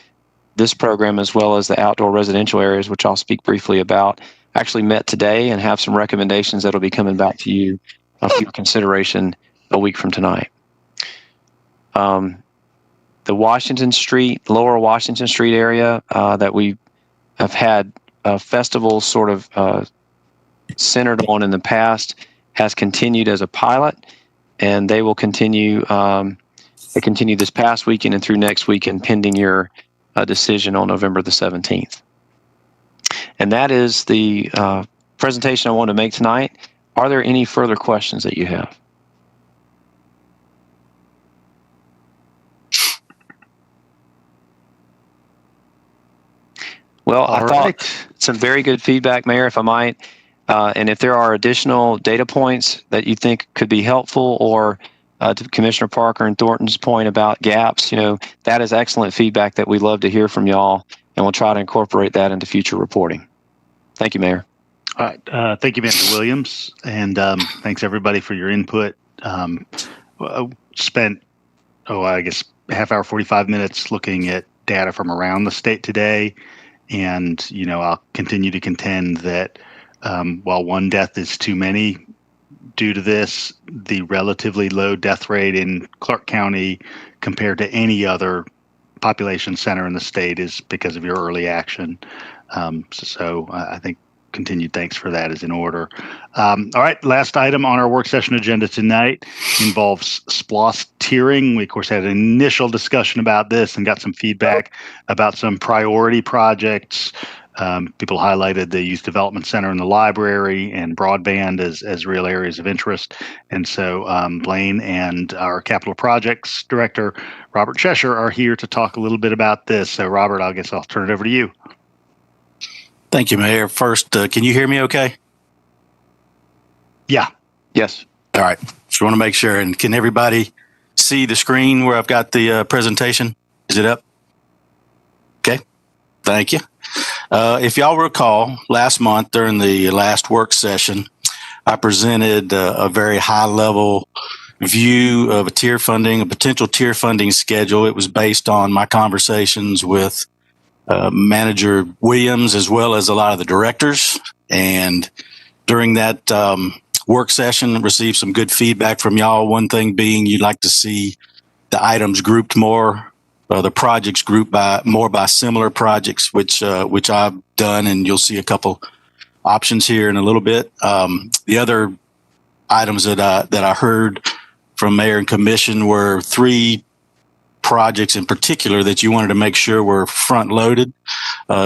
this program as well as the outdoor residential areas, which I'll speak briefly about, actually met today and have some recommendations that will be coming back to you for your consideration a week from tonight. The Washington Street, Lower Washington Street area that we have had festivals sort of centered on in the past has continued as a pilot, and they will continue. They continue this past weekend and through next weekend, pending your decision on November the 17th. And that is the presentation I want to make tonight. Are there any further questions that you have? Well, I All thought right. some very good feedback, Mayor, if I might. And if there are additional data points that you think could be helpful, or to Commissioner Parker and Thornton's point about gaps, that is excellent feedback that we love to hear from y'all, and we'll try to incorporate that into future reporting. Thank you, Mayor. All right. Thank you, Manager Williams. And thanks, everybody, for your input. Spent, I guess, half hour, 45 minutes looking at data from around the state today. And, I'll continue to contend that while one death is too many due to this, the relatively low death rate in Clarke County compared to any other population center in the state is because of your early action. So I think continued thanks for that is in order. All right, last item on our work session agenda tonight involves SPLOST tiering. We, of course, had an initial discussion about this and got some feedback about some priority projects. People highlighted the Youth Development Center and the library and broadband as real areas of interest. And so Blaine and our Capital Projects Director, Robert Cheshire, are here to talk a little bit about this. So, Robert, I guess I'll turn it over to you. Thank you, Mayor. First, can you hear me okay? Yeah. Yes. All right. Just want to make sure. And can everybody see the screen where I've got the presentation? Is it up? Okay. Thank you. If y'all recall, last month during the last work session, I presented a very high-level view of a potential tier funding schedule. It was based on my conversations with Manager Williams, as well as a lot of the directors. And during that work session, received some good feedback from y'all. One thing being you'd like to see the items grouped more, the projects grouped by similar projects, which I've done, and you'll see a couple options here in a little bit. The other items that I heard from Mayor and Commission were 3 projects in particular that you wanted to make sure were front loaded.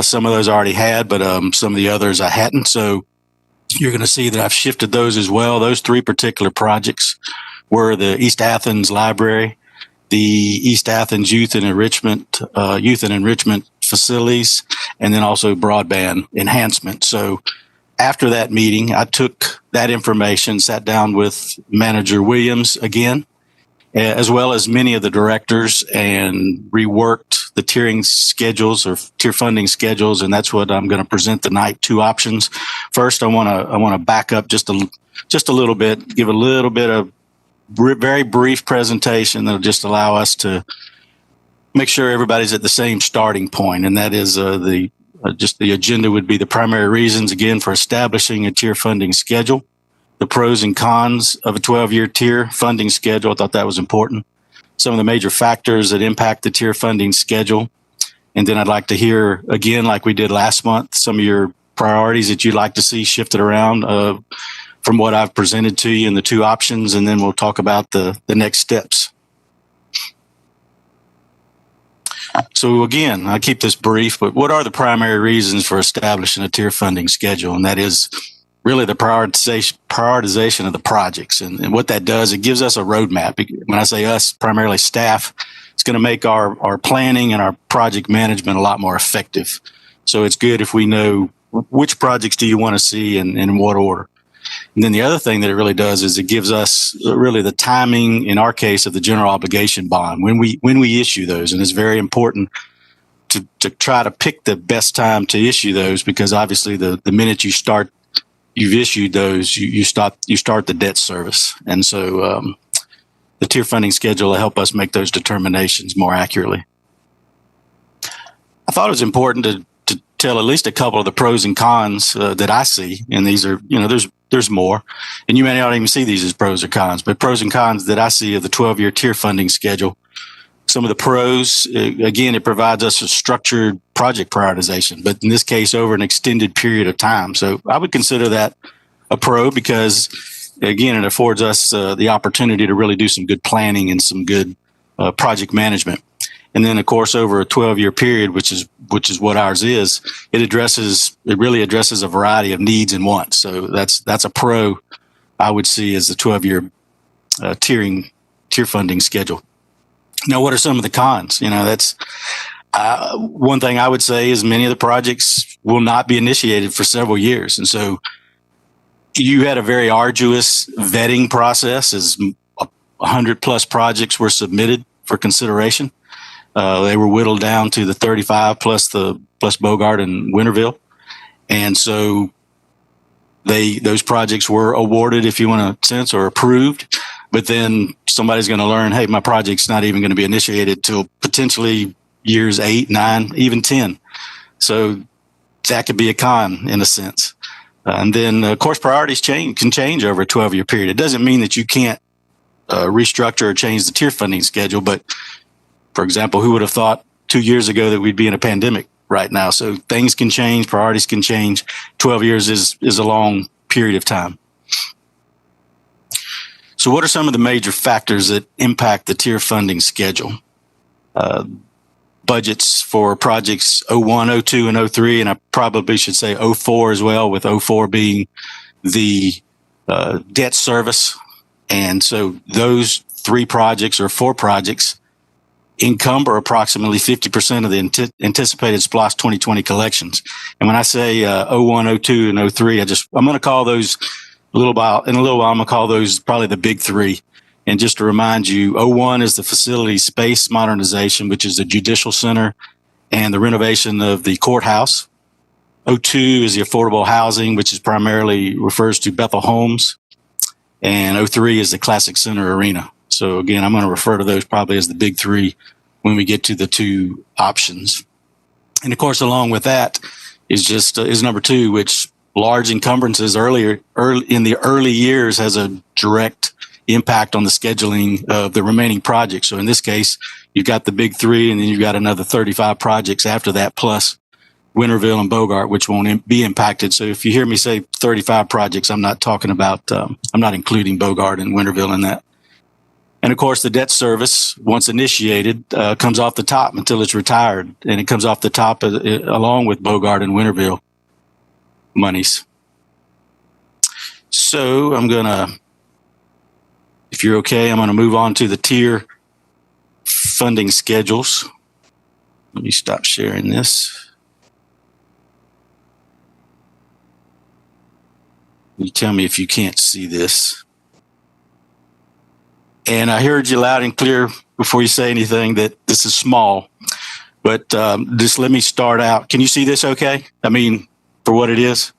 Some of those I already had, but some of the others I hadn't. So you're going to see that I've shifted those as well. Those 3 particular projects were the East Athens Library, the East Athens Youth and Enrichment facilities, and then also broadband enhancement. So after that meeting, I took that information, sat down with Manager Williams again, as well as many of the directors, and reworked the tiering schedules or tier funding schedules, and that's what I'm going to present tonight. 2 options. First, I want to back up just a little bit, give a little bit of very brief presentation that'll just allow us to make sure everybody's at the same starting point, and that is the agenda would be the primary reasons again for establishing a tier funding schedule. The pros and cons of a 12-year tier funding schedule. I thought that was important. Some of the major factors that impact the tier funding schedule. And then I'd like to hear, again, like we did last month, some of your priorities that you'd like to see shifted around from what I've presented to you in the 2 options. And then we'll talk about the next steps. So again, I keep this brief, but what are the primary reasons for establishing a tier funding schedule? And that is really the prioritization of the projects. And what that does, it gives us a roadmap. When I say us, primarily staff, it's going to make our planning and our project management a lot more effective. So it's good if we know which projects do you want to see and in what order. And then the other thing that it really does is it gives us really the timing, in our case, of the general obligation bond, when we issue those. And it's very important to try to pick the best time to issue those, because obviously the minute you've issued those, you start the debt service. And so the tier funding schedule will help us make those determinations more accurately. I thought it was important to tell at least a couple of the pros and cons that I see. And these are, there's more. And you may not even see these as pros or cons, but pros and cons that I see of the 12-year tier funding schedule. Some of the pros, again, it provides us a structured project prioritization, but in this case, over an extended period of time. So I would consider that a pro because, again, it affords us the opportunity to really do some good planning and some good project management. And then, of course, over a 12-year period, which is what ours is, it really addresses a variety of needs and wants. So that's a pro I would see as the 12-year tier funding schedule. Now, what are some of the cons? One thing I would say is many of the projects will not be initiated for several years. And so you had a very arduous vetting process as 100 plus projects were submitted for consideration. They were whittled down to the 35 plus Bogart and Winterville. And so those projects were awarded, if you want to sense, or approved. But then somebody's going to learn, hey, my project's not even going to be initiated till potentially years 8, 9, even 10. So that could be a con in a sense. And then, of course, priorities can change over a 12-year period. It doesn't mean that you can't restructure or change the tier funding schedule. But, for example, who would have thought 2 years ago that we'd be in a pandemic right now? So things can change, priorities can change. 12 years is a long period of time. So what are some of the major factors that impact the tier funding schedule? Budgets for projects 01, 02, and 03, and I probably should say 04 as well, with 04 being the debt service. And so those 3 projects or 4 projects encumber approximately 50% of the anticipated SPLOST 2020 collections. And when I say 01, 02, and 03, I'm going to call those in a little while, I'm going to call those probably the big 3. And just to remind you, 01 is the facility space modernization, which is the judicial center and the renovation of the courthouse. 02 is the affordable housing, which is primarily refers to Bethel Homes. And 03 is the Classic Center Arena. So again, I'm going to refer to those probably as the big 3 when we get to the 2 options. And of course, along with that is number 2, which large encumbrances early in the early years has a direct impact on the scheduling of the remaining projects. So in this case, you've got the big 3, and then you've got another 35 projects after that, plus Winterville and Bogart, which won't be impacted. So if you hear me say 35 projects, I'm not talking about, I'm not including Bogart and Winterville in that. And of course, the debt service, once initiated, comes off the top until it's retired. And it comes off the top along with Bogart and Winterville monies. So if you're okay, I'm going to move on to the tier funding schedules. Let me stop sharing this. You tell me if you can't see this. And I heard you loud and clear before you say anything that this is small, but just let me start out. Can you see this okay? I mean, for what it is?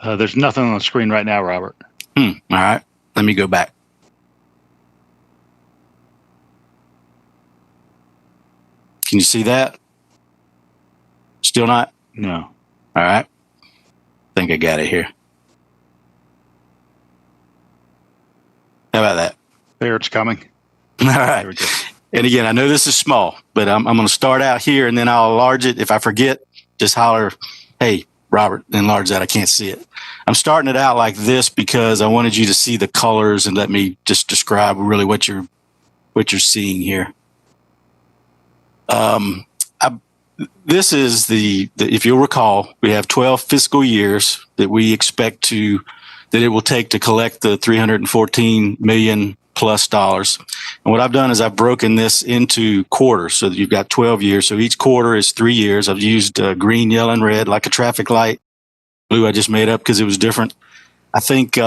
There's nothing on the screen right now, Robert. All right. Let me go back. Can you see that? Still not? No. All right. I think I got it here. How about that? There, it's coming. All right. And again, I know this is small, but I'm going to start out here and then I'll enlarge it. If I forget, just holler, hey, Robert, enlarge that. I can't see it. I'm starting it out like this because I wanted you to see the colors and let me just describe really what you're seeing here. This is if you'll recall, we have 12 fiscal years that we expect that it will take to collect the $314 million plus dollars. And what I've done is I've broken this into quarters so that you've got 12 years. So each quarter is 3 years. I've used green, yellow, and red like a traffic light. Blue I just made up because it was different. I think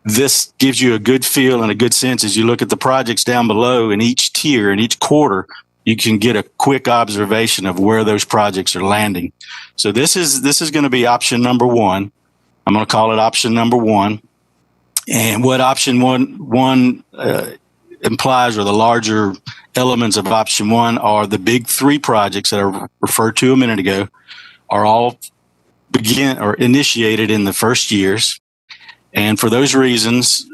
this gives you a good feel and a good sense as you look at the projects down below in each tier, in each quarter, you can get a quick observation of where those projects are landing. So this is going to be option number 1. I'm going to call it option number 1. And what option one implies, or the larger elements of option 1, are the big 3 projects that I referred to a minute ago, are all initiated in the first years. And for those reasons,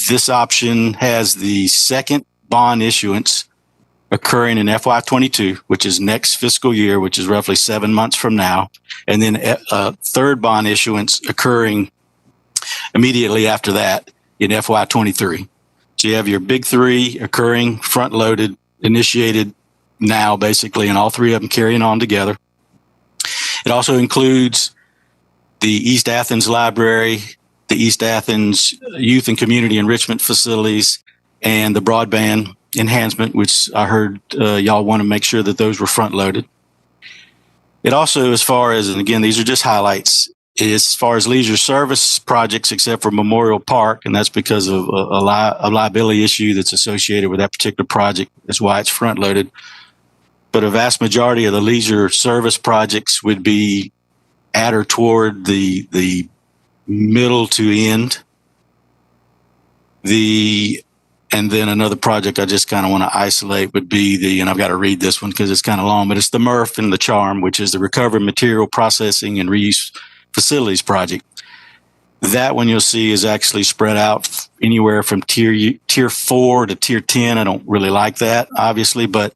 this option has the second bond issuance occurring in FY22, which is next fiscal year, which is roughly 7 months from now, and then a third bond issuance occurring immediately after that in FY23. So you have your big 3 occurring, front-loaded, initiated now, basically, and all 3 of them carrying on together. It also includes the East Athens Library, the East Athens Youth and Community Enrichment Facilities, and the broadband enhancement, which I heard y'all want to make sure that those were front loaded. It also, as far as, and again, these are just highlights, as far as leisure service projects, except for Memorial Park, and that's because of a liability issue that's associated with that particular project. That's why it's front loaded. But a vast majority of the leisure service projects would be at or toward the middle to end. And then another project I just kind of want to isolate would be and I've got to read this one because it's kind of long, but it's the MRF and the CHARM, which is the Recovery Material Processing and Reuse Facilities Project. That one you'll see is actually spread out anywhere from tier 4 to tier 10. I don't really like that, obviously, but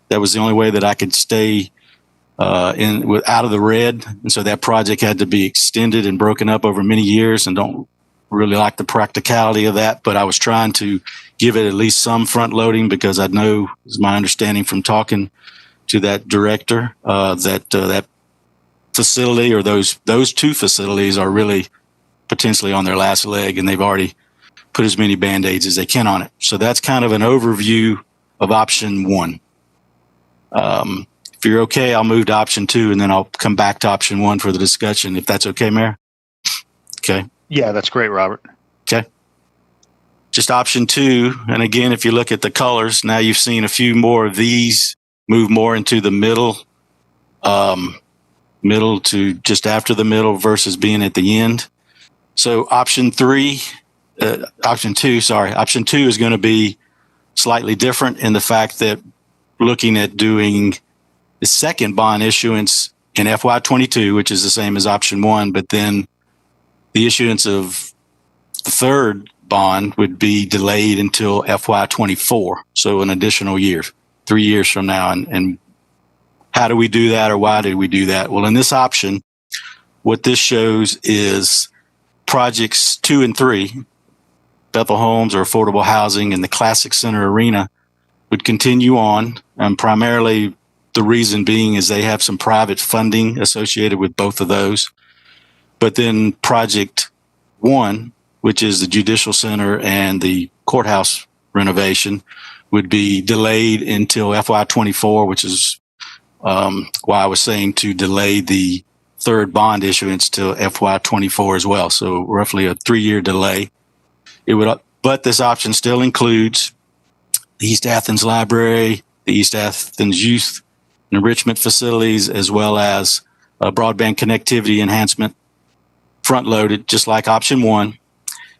that was the only way that I could stay out of the red. And so that project had to be extended and broken up over many years, and don't really like the practicality of that. But I was trying to give it at least some front loading because I know, is my understanding from talking to that director, that facility or those two facilities are really potentially on their last leg, and they've already put as many Band-Aids as they can on it. So that's kind of an overview of option 1. If you're okay, I'll move to option 2, and then I'll come back to option 1 for the discussion, if that's okay, Mayor. Okay. Yeah, that's great, Robert. Okay. Just option 2. And again, if you look at the colors, now you've seen a few more of these move more into the middle to just after the middle versus being at the end. So option 2 is going to be slightly different in the fact that looking at doing the second bond issuance in FY22, which is the same as option 1, but then the issuance of the third bond would be delayed until FY24. So an additional year, 3 years from now. And how do we do that, or why did we do that? Well, in this option, what this shows is projects 2 and 3, Bethel Homes or affordable housing and the Classic Center Arena, would continue on. And primarily the reason being is they have some private funding associated with both of those. But then project 1, which is the Judicial Center and the courthouse renovation, would be delayed until FY24, which is why I was saying to delay the third bond issuance to FY24 as well. So roughly a 3-year delay. But this option still includes the East Athens Library, the East Athens Youth Enrichment Facilities, as well as broadband connectivity enhancement, front loaded, just like option 1.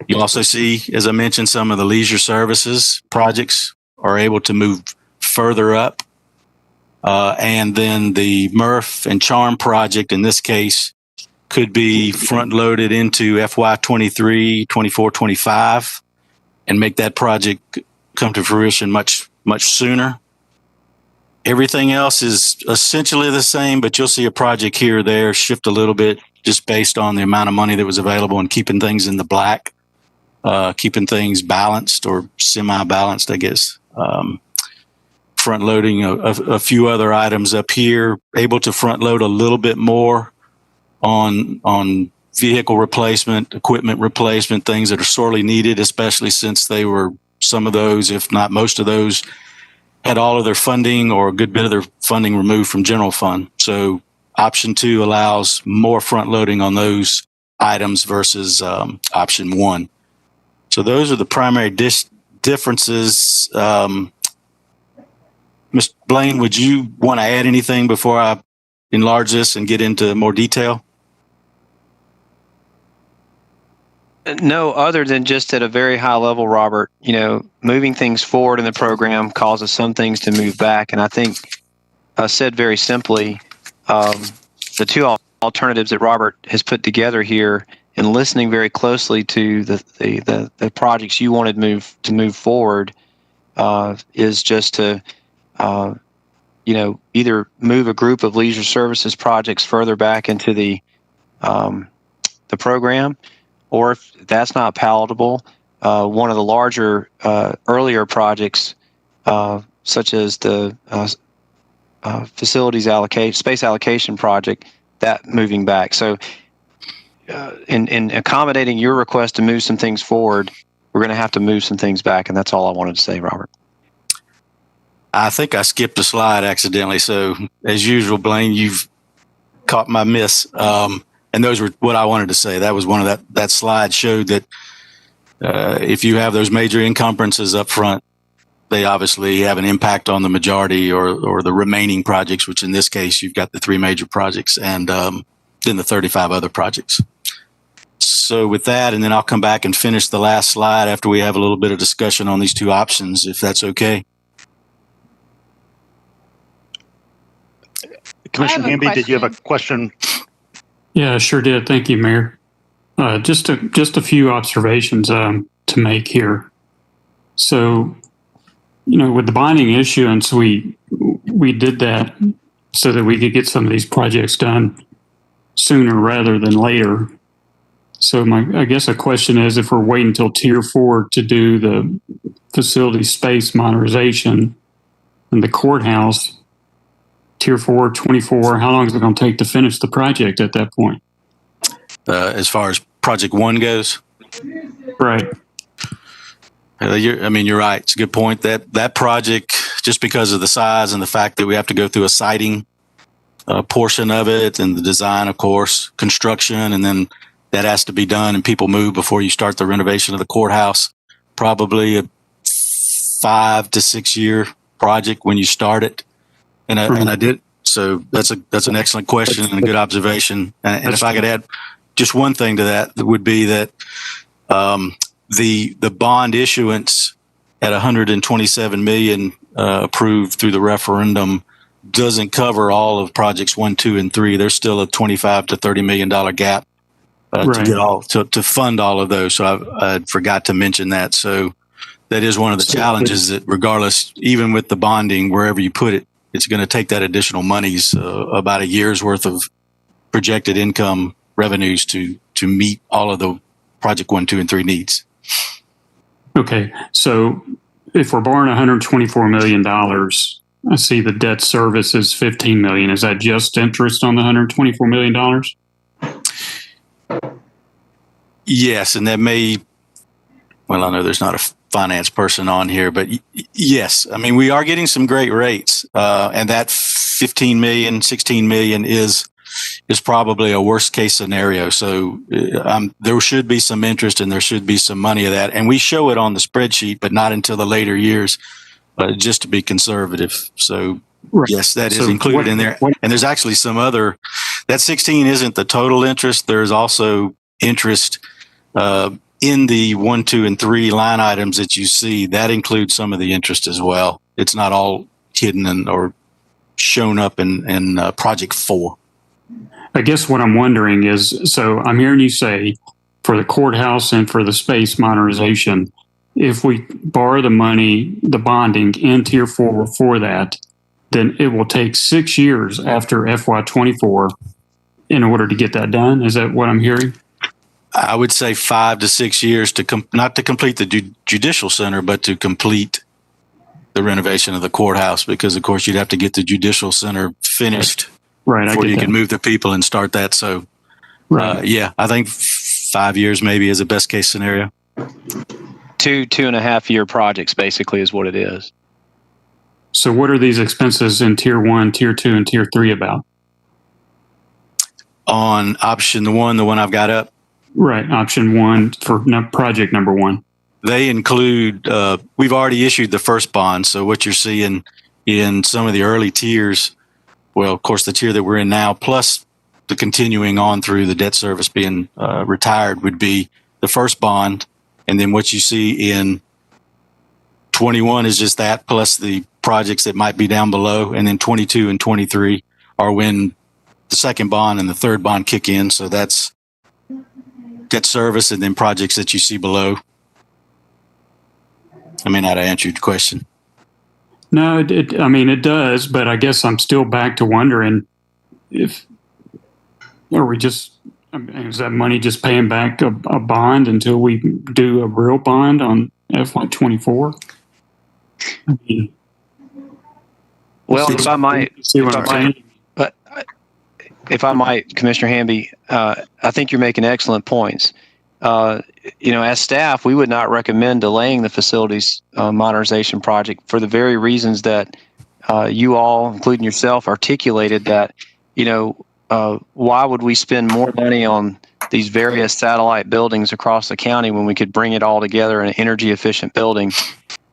You also see, as I mentioned, some of the leisure services projects are able to move further up. And then the MRF and CHARM project, in this case, could be front loaded into FY23, 24, 25, and make that project come to fruition much, much sooner. Everything else is essentially the same, but you'll see a project here or there shift a little bit just based on the amount of money that was available and keeping things in the black, keeping things balanced or semi-balanced, I guess. Front loading a few other items up here, able to front load a little bit more on vehicle replacement, equipment replacement, things that are sorely needed, especially since they were some of those, if not most of those, had all of their funding or a good bit of their funding removed from general fund. So option 2 allows more front loading on those items versus option 1. So those are the primary differences. Mr. Blaine, would you want to add anything before I enlarge this and get into more detail? No, other than just at a very high level, Robert, moving things forward in the program causes some things to move back. And I think, said very simply, the two alternatives that Robert has put together here, and listening very closely to the projects you wanted to move forward, is just to either move a group of leisure services projects further back into the program, or if that's not palatable, one of the larger earlier projects, such as the facilities allocation, space allocation project, that moving back. So in accommodating your request to move some things forward, we're going to have to move some things back, and that's all I wanted to say, Robert. I think I skipped a slide accidentally. So as usual, Blaine, you've caught my miss. And those were what I wanted to say. That was one of that slide showed that if you have those major encumbrances up front, they obviously have an impact on the majority or the remaining projects, which in this case, you've got the 3 major projects and then the 35 other projects. So with that, and then I'll come back and finish the last slide after we have a little bit of discussion on these 2 options, if that's okay. Commissioner Hamby, did you have a question? Yeah, I sure did. Thank you, Mayor. Just a few observations to make here. So, with the bonding issuance, we did that so that we could get some of these projects done sooner rather than later. So I guess a question is, if we're waiting until Tier 4 to do the facility space modernization in the courthouse, Tier 4, 24, how long is it going to take to finish the project at that point? As far as Project 1 goes? Right. You're right. It's a good point. That project, just because of the size and the fact that we have to go through a siting portion of it and the design, of course, construction, and then that has to be done and people move before you start the renovation of the courthouse. Probably a 5 to 6 year project when you start it. And I did. So that's an excellent question and a good observation. And if I could add just one thing to that, would be that the bond issuance at $127 million approved through the referendum doesn't cover all of projects 1, 2, and 3. There's still a $25 to $30 million gap to fund all of those. So I forgot to mention that. So that is one of the challenges, that regardless, even with the bonding, wherever you put it, it's going to take that additional monies, about a year's worth of projected income revenues to meet all of the project 1, 2, and 3 needs. Okay. So if we're borrowing $124 million, I see the debt service is $15 million. Is that just interest on the $124 million? Yes. And that may, well, I know there's not a finance person on here, but yes, we are getting some great rates. And that 15 million, 16 million is probably a worst case scenario. So there should be some interest and there should be some money of that. And we show it on the spreadsheet, but not until the later years, just to be conservative. So yes, that is included in there. And there's actually some other, that 16 isn't the total interest. There's also interest in the 1, 2, and 3 line items that you see. That includes some of the interest as well. It's not all hidden or shown up in Project 4. I guess what I'm wondering is, so I'm hearing you say for the courthouse and for the space modernization, if we borrow the money, the bonding in Tier 4 for that, then it will take 6 years after FY24 in order to get that done. Is that what I'm hearing? I would say 5 to 6 years not to complete the judicial center, but to complete the renovation of the courthouse, because of course you'd have to get the judicial center finished before you can move the people and start that. So I think 5 years maybe is a best case scenario. 2.5 year projects basically is what it is. So what are these expenses in Tier 1, Tier 2, and Tier 3 about? On option 1, the one I've got up? Right, option 1 for project number 1. They include, we've already issued the first bond. So what you're seeing in some of the early tiers, well, of course, the tier that we're in now, plus the continuing on through the debt service being retired, would be the first bond. And then what you see in 21 is just that, plus the projects that might be down below. And then 22 and 23 are when the second bond and the third bond kick in. So that's debt service and then projects that you see below. I may not have answered your question. No, it does, but I guess I'm still back to wondering is that money just paying back a bond until we do a real bond on FY24? If I might, Commissioner Hamby, I think you're making excellent points. as staff, we would not recommend delaying the facilities modernization project for the very reasons that you all, including yourself, articulated that, why would we spend more money on these various satellite buildings across the county when we could bring it all together in an energy efficient building?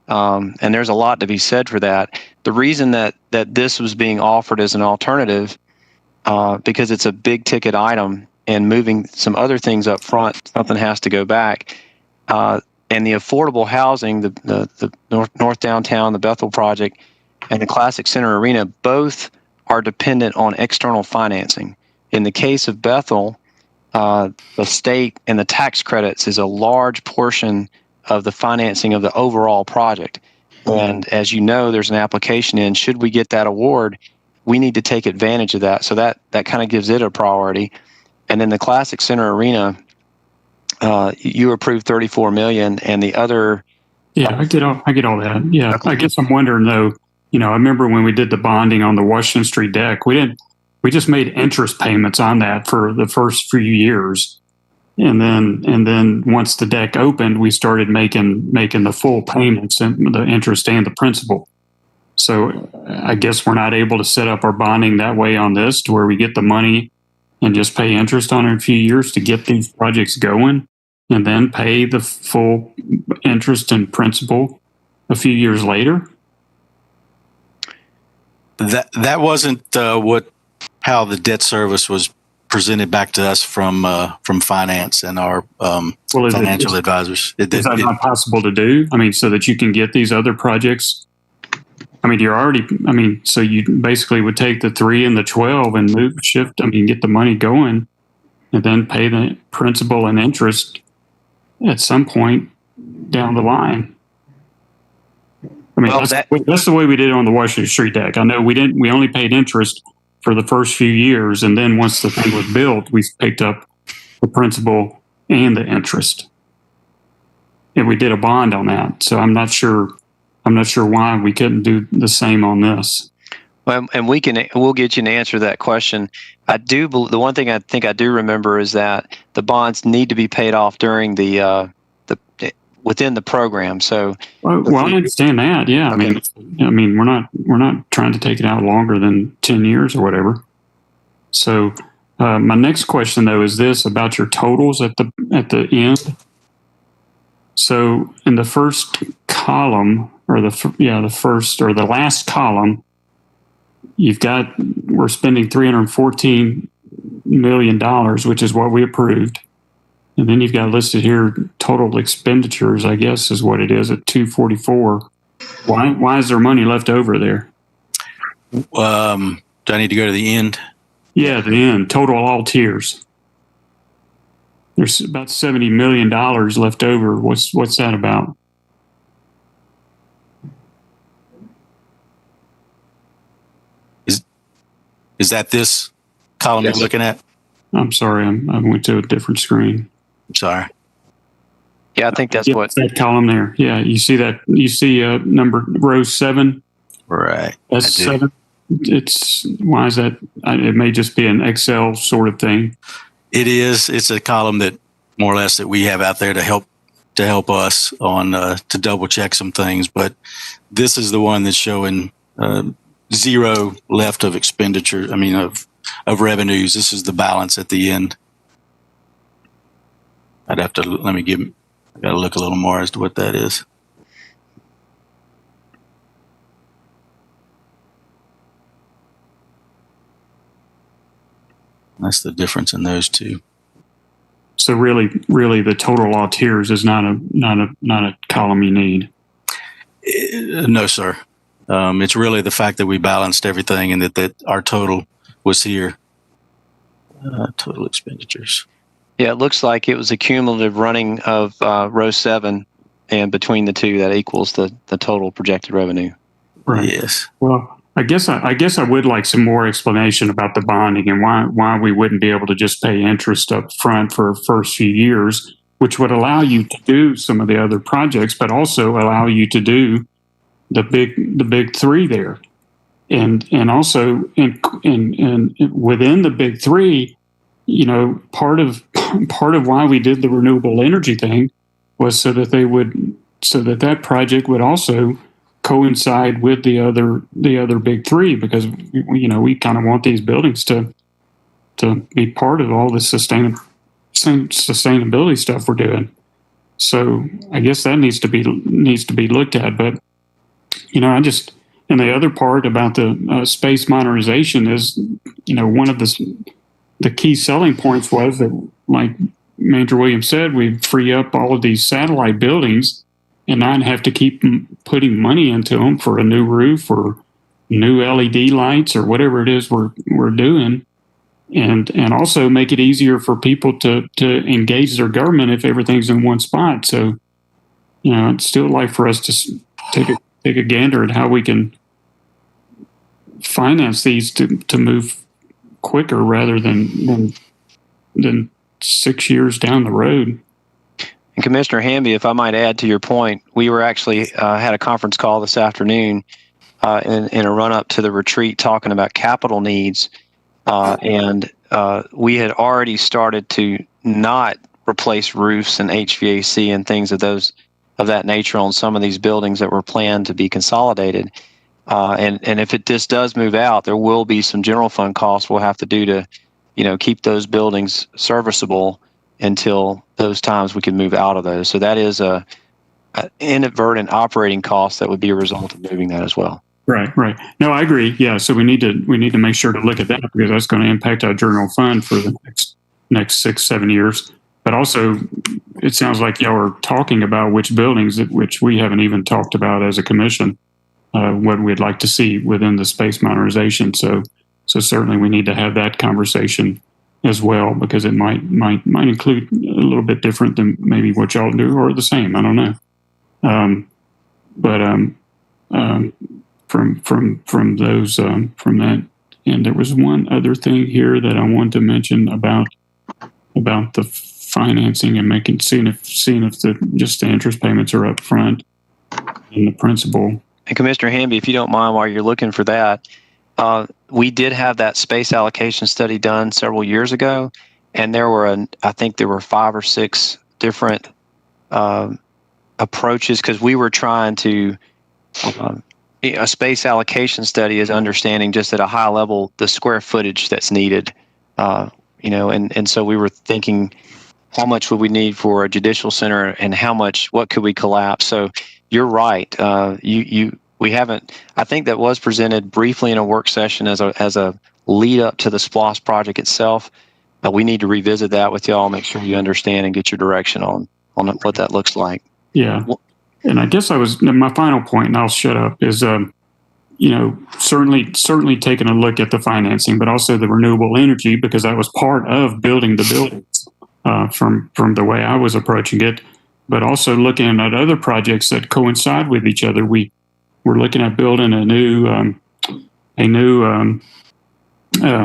And there's a lot to be said for that. The reason that this was being offered as an alternative, because it's a big ticket item and moving some other things up front, something has to go back. And the affordable housing, the North Downtown, the Bethel project, and the Classic Center Arena, both are dependent on external financing. In the case of Bethel, the state and the tax credits is a large portion of the financing of the overall project. And as you know, there's an application in. Should we get that award, we need to take advantage of that. So that kind of gives it a priority. And then the Classic Center Arena, you approved $34 million, and the other. Yeah, I get all that. Yeah, okay. I guess I'm wondering though. I remember when we did the bonding on the Washington Street deck, we just made interest payments on that for the first few years, and then once the deck opened, we started making the full payments and the interest and the principal. So I guess we're not able to set up our bonding that way on this, to where we get the money and just pay interest on it in a few years to get these projects going, and then pay the full interest and principal a few years later. That wasn't how the debt service was presented back to us from finance and our financial advisors. Is that not possible to do? I mean, so that you can get these other projects. I mean, so you basically would take the 3 and the 12 and get the money going, and then pay the principal and interest at some point down the line. I mean, that's the way we did it on the Washington Street deck. I know we only paid interest for the first few years, and then once the thing was built, we picked up the principal and the interest. And we did a bond on that. So I'm not sure why we couldn't do the same on this. Well, and we'll get you an answer to that question. The one thing I think I do remember is that the bonds need to be paid off during within the program. So, well, I understand that. Yeah, okay. I mean, we're not trying to take it out longer than 10 years or whatever. So, my next question though is this about your totals at the end. So, in the first column, or the last column, we're spending $314 million, which is what we approved. And then you've got listed here total expenditures, I guess is what it is, at 244. Why is there money left over there? Do I need to go to the end? Yeah, the end. Total all tiers. There's about $70 million left over. What's that about? Is that this column you're looking at? I'm sorry, I went to a different screen. I'm sorry. Yeah, I think that's that column there. Yeah, you see that? You see number row 7? Right. That's 7. Why is that? It may just be an Excel sort of thing. It is. It's a column that more or less that we have out there to help us on to double check some things. But this is the one that's showing 0 left of expenditure. I mean of revenues. This is the balance at the end. I'd have to I got to look a little more as to what that is. That's the difference in those two. So really, the total all tiers is not a column you need. No, sir. It's really the fact that we balanced everything and that our total was here. Total expenditures. Yeah, it looks like it was a cumulative running of row 7, and between the two, that equals the total projected revenue. Right. Yes. Well, I guess I would like some more explanation about the bonding and why we wouldn't be able to just pay interest up front for the first few years, which would allow you to do some of the other projects, but also allow you to do the big 3 there, and also in within the big 3. part of why we did the renewable energy thing was so that that project would also coincide with the other big three, because we kind of want these buildings to be part of all the sustainability stuff we're doing. So I guess that needs to be looked at. But and the other part about the space modernization is, one of the key selling points was that, like Manager Williams said, we free up all of these satellite buildings and not have to keep putting money into them for a new roof or new LED lights or whatever it is we're doing, and also make it easier for people to engage their government if everything's in one spot. So, I'd still like for us to take a gander at how we can finance these to move quicker rather than 6 years down the road. And Commissioner Hamby, if I might add to your point, we were actually had a conference call this afternoon in a run-up to the retreat talking about capital needs, and we had already started to not replace roofs and HVAC and things of that nature on some of these buildings that were planned to be consolidated. And if this does move out, there will be some general fund costs we'll have to do to, keep those buildings serviceable until those times we can move out of those. So that is a inadvertent operating cost that would be a result of moving that as well. Right. No, I agree. Yeah. So we need to make sure to look at that, because that's going to impact our general fund for the next 6-7 years. But also, it sounds like y'all are talking about which buildings which we haven't even talked about as a commission, what we'd like to see within the space modernization. So certainly we need to have that conversation as well, because it might include a little bit different than maybe what y'all do, or the same. I don't know. From that, and there was one other thing here that I wanted to mention about the financing and seeing if the interest payments are up front and the principal. And Commissioner Hamby, if you don't mind, while you're looking for that, we did have that space allocation study done several years ago, and I think there were 5 or 6 different approaches, because we were trying to. A space allocation study is understanding just at a high level the square footage that's needed, and so we were thinking, how much would we need for a judicial center, and what could we collapse? So you're right. We haven't. I think that was presented briefly in a work session as a lead up to the SPLOST project itself. We need to revisit that with y'all, make sure you understand and get your direction on what that looks like. Yeah. And I guess my final point, and I'll shut up, is, certainly taking a look at the financing, but also the renewable energy, because that was part of building the buildings from the way I was approaching it, but also looking at other projects that coincide with each other. We're looking at building a new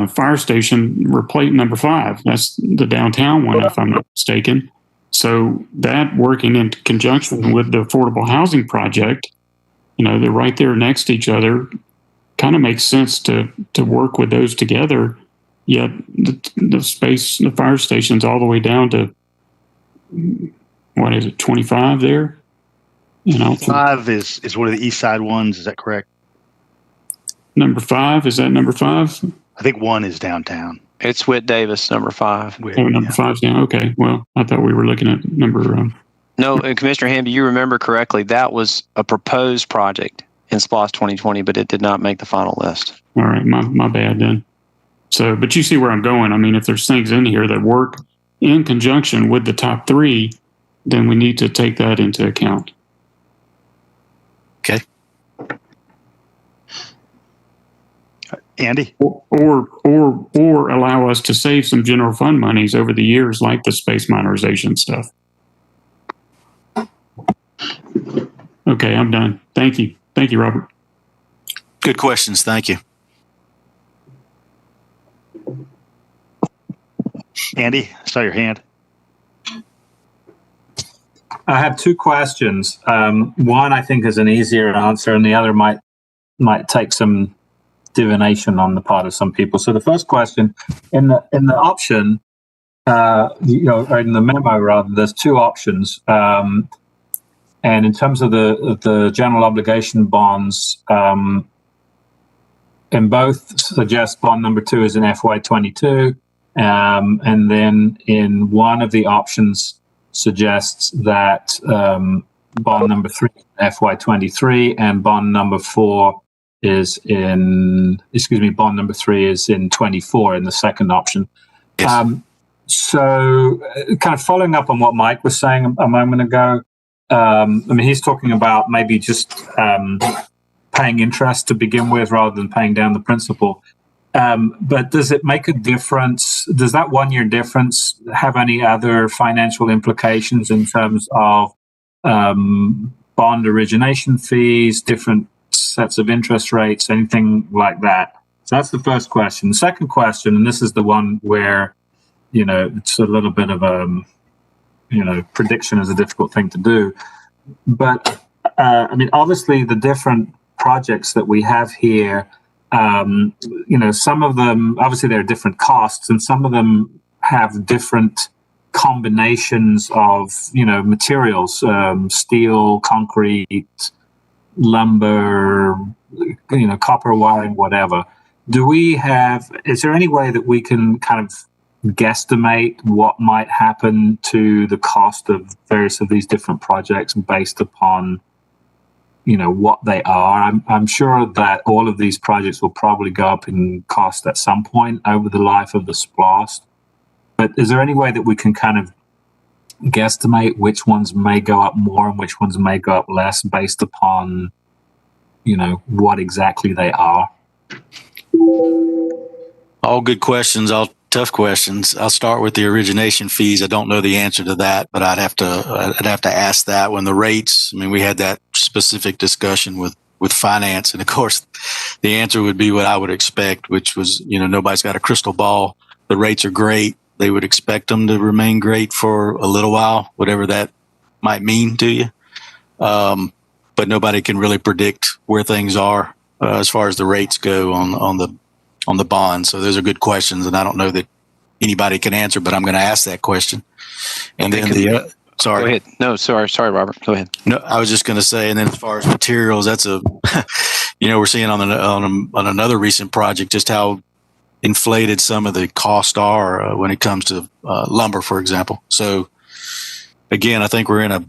fire station, number 5. That's the downtown one, if I'm not mistaken. So that, working in conjunction with the affordable housing project, they're right there next to each other, kind of makes sense to work with those together. Yet the fire station's all the way down to, what is it, 25 there? 5 is one of the east side ones. Is that correct? Number 5, is that number 5? I think 1 is downtown. It's Whit Davis, number 5. Number 5's down. Okay. Well, I thought we were looking at number. No, and Commissioner Hamby, you remember correctly. That was a proposed project in SPLOST 2020, but it did not make the final list. All right, my bad then. So, but you see where I'm going. I mean, if there's things in here that work in conjunction with the top 3, then we need to take that into account. Okay. Andy? Or allow us to save some general fund monies over the years, like the space modernization stuff. Okay, I'm done. Thank you. Thank you, Robert. Good questions. Thank you. Andy, I saw your hand. I have 2 questions. One I think is an easier answer, and the other might take some divination on the part of some people. So the first question, in the option, or in the memo rather, there's two options. And in terms of the general obligation bonds, in both suggest bond number 2 is in FY22, and then in one of the options suggests that bond number 3 FY23 and bond number 4 is bond number 3 is in 24 in the second option. Yes. So kind of following up on what Mike was saying a moment ago, he's talking about maybe just paying interest to begin with rather than paying down the principal. But does it make a difference? Does that 1 year difference have any other financial implications in terms of bond origination fees, different sets of interest rates, anything like that? So that's the first question. The second question, and this is the one where, it's a little bit of a, prediction is a difficult thing to do. But, obviously the different projects that we have here, some of them, obviously there are different costs, and some of them have different combinations of, materials, steel, concrete, lumber, copper wiring, whatever. Is there any way that we can kind of guesstimate what might happen to the cost of various of these different projects based upon, what they are? I'm sure that all of these projects will probably go up in cost at some point over the life of the SPLOST. But is there any way that we can kind of guesstimate which ones may go up more and which ones may go up less based upon, what exactly they are? All good questions, all tough questions. I'll start with the origination fees. I don't know the answer to that, but I'd have to ask that. When the rates, we had that specific discussion with finance, and of course the answer would be what I would expect, which was, nobody's got a crystal ball. The rates are great. They would expect them to remain great for a little while, whatever that might mean to you. But nobody can really predict where things are as far as the rates go on the bond. So those are good questions, and I don't know that anybody can answer, but I'm going to ask that question. And then sorry. Go ahead. No, sorry, Robert. Go ahead. No, I was just going to say, and then as far as materials, that's we're seeing on another recent project just how inflated some of the costs are when it comes to lumber, for example. So again, I think we're in a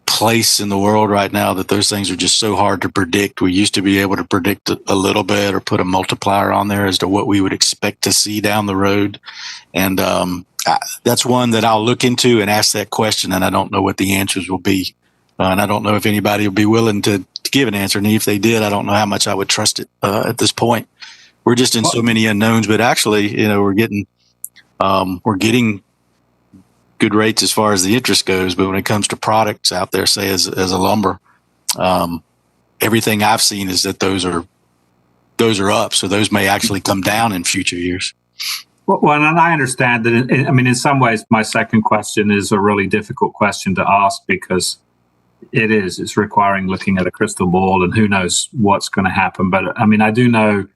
place in the world right now that those things are just so hard to predict. We used to be able to predict a little bit or put a multiplier on there as to what we would expect to see down the road. And that's one that I'll look into and ask that question, and I don't know what the answers will be. And I don't know if anybody will be willing to give an answer. And if they did, I don't know how much I would trust it at this point. We're just in so many unknowns, but actually, we're getting good rates as far as the interest goes. But when it comes to products out there, say as a lumber, everything I've seen is that those are up. So those may actually come down in future years. Well, and I understand that. In some ways, my second question is a really difficult question to ask because it's requiring looking at a crystal ball and who knows what's going to happen. But I do know,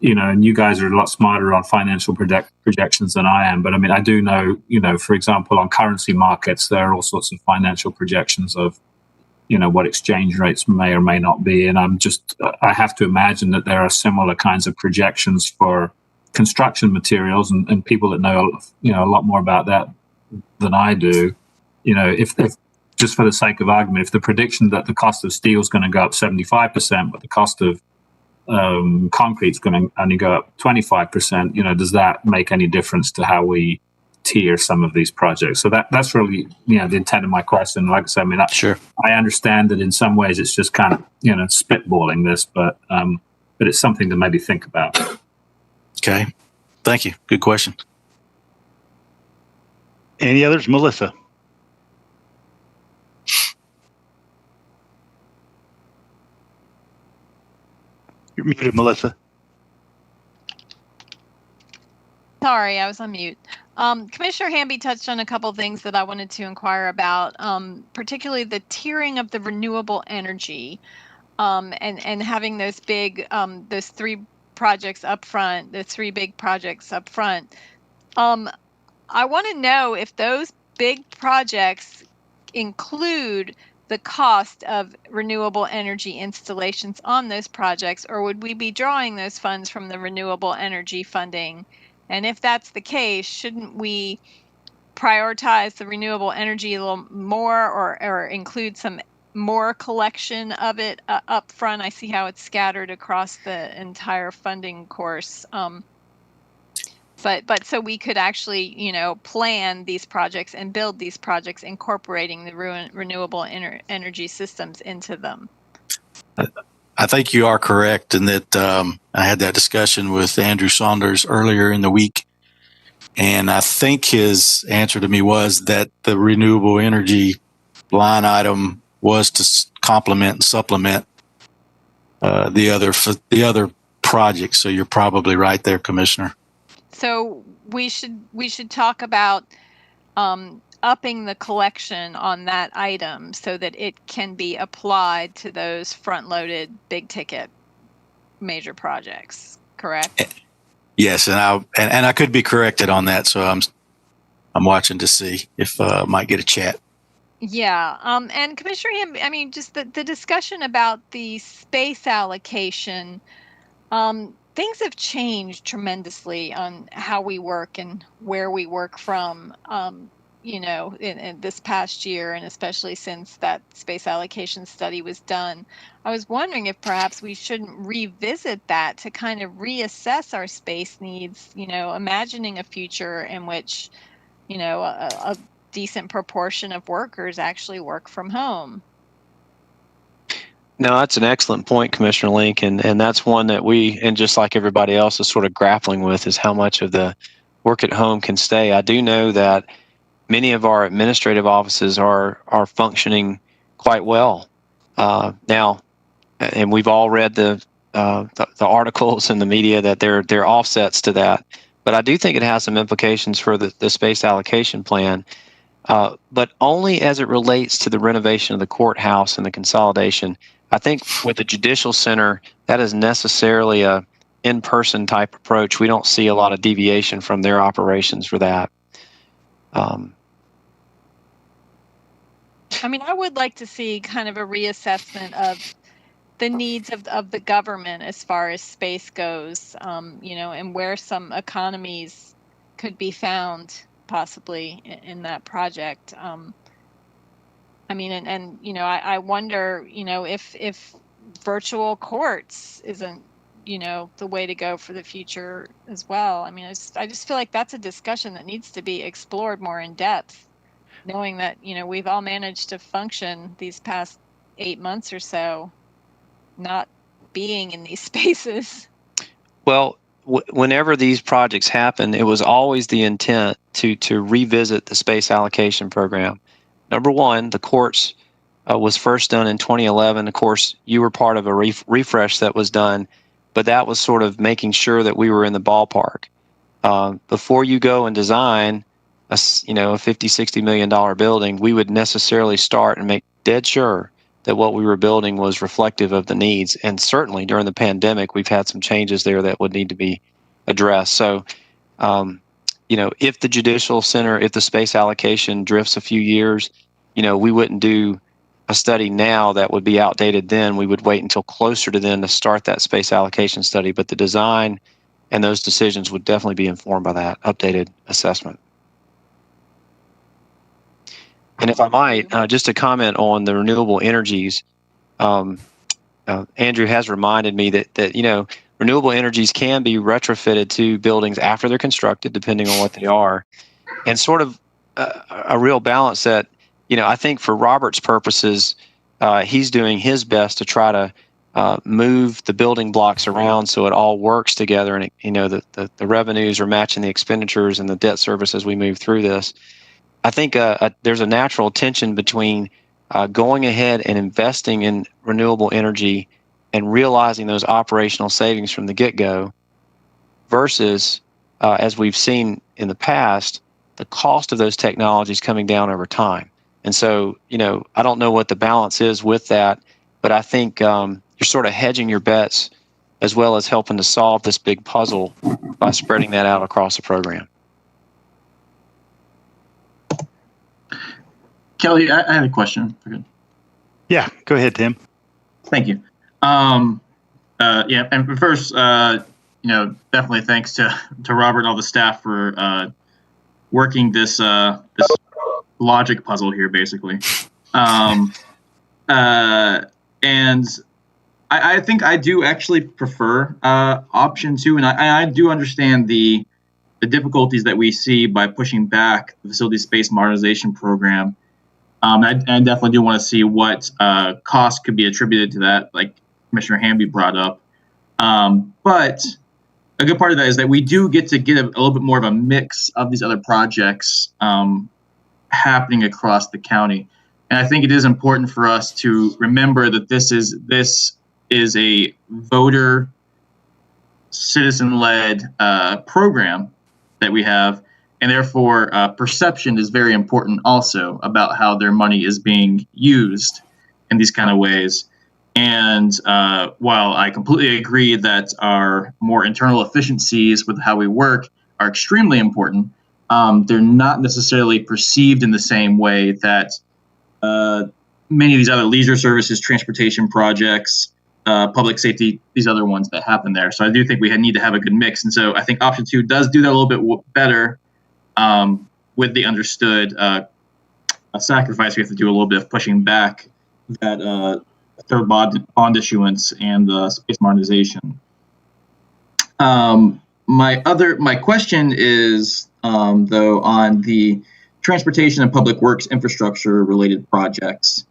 and you guys are a lot smarter on financial projections than I am. But I do know, for example, on currency markets, there are all sorts of financial projections of, what exchange rates may or may not be. And I have to imagine that there are similar kinds of projections for construction materials and people that know, a lot more about that than I do. If just for the sake of argument, if the prediction that the cost of steel is going to go up 75%, but the cost of concrete is going to only go up 25%, does that make any difference to how we tier some of these projects? So that's really, the intent of my question. Like I said, sure. I understand that in some ways it's just kind of, spitballing this, but it's something to maybe think about. Okay. Thank you. Good question. Any others? Melissa? You're muted, Melissa. Sorry, I was on mute. Commissioner Hamby touched on a couple things that I wanted to inquire about, particularly the tiering of the renewable energy, and having those big, those three projects up front, the three big projects up front. I want to know if those big projects include the cost of renewable energy installations on those projects, or would we be drawing those funds from the renewable energy funding? And if that's the case, shouldn't we prioritize the renewable energy a little more, or include some more collection of it up front? I see how it's scattered across the entire funding course. But so we could actually, plan these projects and build these projects incorporating the renewable energy systems into them. I think you are correct in that I had that discussion with Andrew Saunders earlier in the week, and I think his answer to me was that the renewable energy line item was to complement and supplement the other projects. So you're probably right there, Commissioner. So we should talk about upping the collection on that item so that it can be applied to those front-loaded big ticket major projects, correct? Yes, and I could be corrected on that, so I'm watching to see if I might get a chat. Yeah, and Commissioner Ham, I mean, just the discussion about the space allocation, things have changed tremendously on how we work and where we work from, in this past year, and especially since that space allocation study was done. I was wondering if perhaps we shouldn't revisit that to kind of reassess our space needs, imagining a future in which, a decent proportion of workers actually work from home. No, that's an excellent point, Commissioner Link, and that's one that we, and just like everybody else, is sort of grappling with, is how much of the work at home can stay. I do know that many of our administrative offices are functioning quite well now, and we've all read the articles in the media that there are offsets to that. But I do think it has some implications for the space allocation plan. But only as it relates to the renovation of the courthouse and the consolidation. I think with the Judicial Center, that is necessarily a in-person type approach. We don't see a lot of deviation from their operations for that. I mean, I would like to see kind of a reassessment of the needs of the government as far as space goes, and where some economies could be found possibly in that project. I mean, I wonder, if virtual courts isn't, the way to go for the future as well. I mean, I just feel like that's a discussion that needs to be explored more in depth, knowing that, we've all managed to function these past 8 months or so, not being in these spaces. Well, whenever these projects happen, it was always the intent to revisit the space allocation program. Number one, the courts was first done in 2011. Of course, you were part of a refresh that was done, but that was sort of making sure that we were in the ballpark. Before you go and design a $50, $60 million building, we would necessarily start and make dead sure that what we were building was reflective of the needs. And certainly during the pandemic, we've had some changes there that would need to be addressed. So, if the Judicial Center, if the space allocation drifts a few years, we wouldn't do a study now that would be outdated then. We would wait until closer to then to start that space allocation study. But the design and those decisions would definitely be informed by that updated assessment. And if I might, just to comment on the renewable energies, Andrew has reminded me that renewable energies can be retrofitted to buildings after they're constructed, depending on what they are, and sort of a real balance that, I think for Robert's purposes, he's doing his best to try to move the building blocks around so it all works together, and the revenues are matching the expenditures and the debt service as we move through this. I think there's a natural tension between going ahead and investing in renewable energy and realizing those operational savings from the get-go versus, as we've seen in the past, the cost of those technologies coming down over time. And so, I don't know what the balance is with that, but I think you're sort of hedging your bets as well as helping to solve this big puzzle by spreading that out across the program. Kelly, I had a question. Yeah, go ahead, Tim. Thank you. Yeah, and first, definitely thanks to Robert and all the staff for working this logic puzzle here, basically. And I think I do actually prefer option 2, and I do understand the difficulties that we see by pushing back the facility space modernization program. I definitely do want to see what costs could be attributed to that, like Commissioner Hamby brought up. But a good part of that is that we do get to get a little bit more of a mix of these other projects happening across the county. And I think it is important for us to remember that this is a voter citizen-led program that we have, and therefore perception is very important also about how their money is being used in these kind of ways. And while I completely agree that our more internal efficiencies with how we work are extremely important, they're not necessarily perceived in the same way that many of these other leisure services, transportation projects, public safety, these other ones that happen there. So I do think we need to have a good mix. And so I think option 2 does do that a little bit better with the understood sacrifice we have to do a little bit of pushing back that third bond issuance and space modernization. My question is, though, on the transportation and public works infrastructure related projects.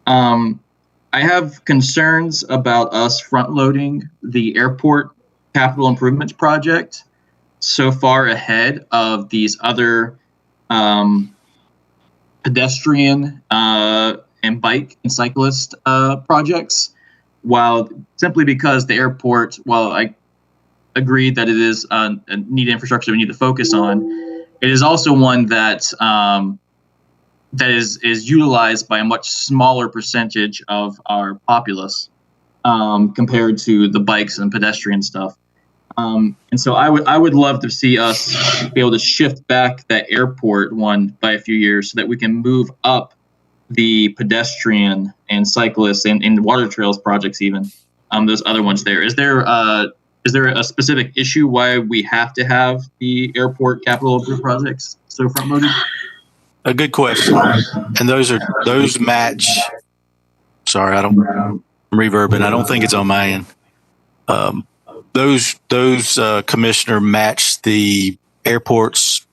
I have concerns about us front-loading the airport capital improvements project so far ahead of these other pedestrian and bike and cyclist projects, simply because the airport, while I agree that it is a neat infrastructure we need to focus on, it is also one that that is utilized by a much smaller percentage of our populace compared to the bikes and pedestrian stuff. And so I would love to see us be able to shift back that airport one by a few years so that we can move up the pedestrian and cyclist and water trails projects, even those other ones there. Is there a specific issue why we have to have the airport capital improvement projects so front loaded? A good question. And those match. Sorry, I'm reverbing. I don't think it's on my end. Those commissioner match the airport's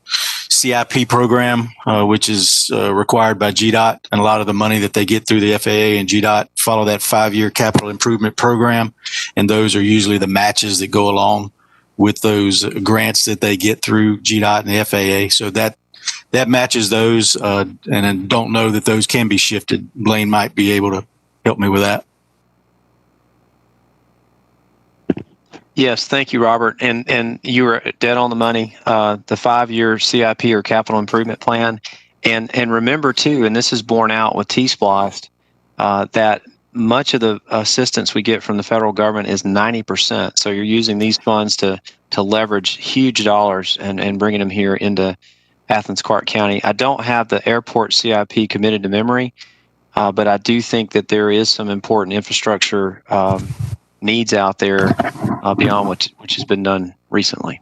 CIP program, which is required by GDOT, and a lot of the money that they get through the FAA and GDOT follow that 5-year capital improvement program, and those are usually the matches that go along with those grants that they get through GDOT and the FAA. So that matches those, and I don't know that those can be shifted. Blaine might be able to help me with that. Yes, thank you, Robert. And you were dead on the money. The 5-year CIP or capital improvement plan, and remember too, and this is borne out with SPLOST, that much of the assistance we get from the federal government is 90%. So you're using these funds to leverage huge dollars and bringing them here into Athens-Clarke County. I don't have the airport CIP committed to memory, but I do think that there is some important infrastructure needs out there beyond which has been done recently.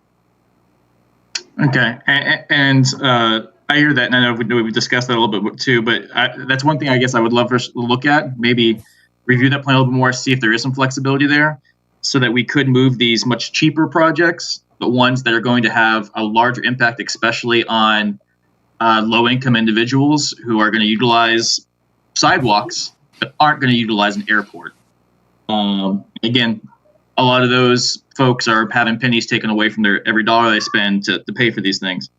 Okay, and I hear that, and I know we discussed that a little bit too, but that's one thing I guess I would love to look at, maybe review that plan a little bit more, see if there is some flexibility there, so that we could move these much cheaper projects, but ones that are going to have a larger impact, especially on low-income individuals who are going to utilize sidewalks but aren't going to utilize an airport. Again, a lot of those folks are having pennies taken away from their every dollar they spend to pay for these things.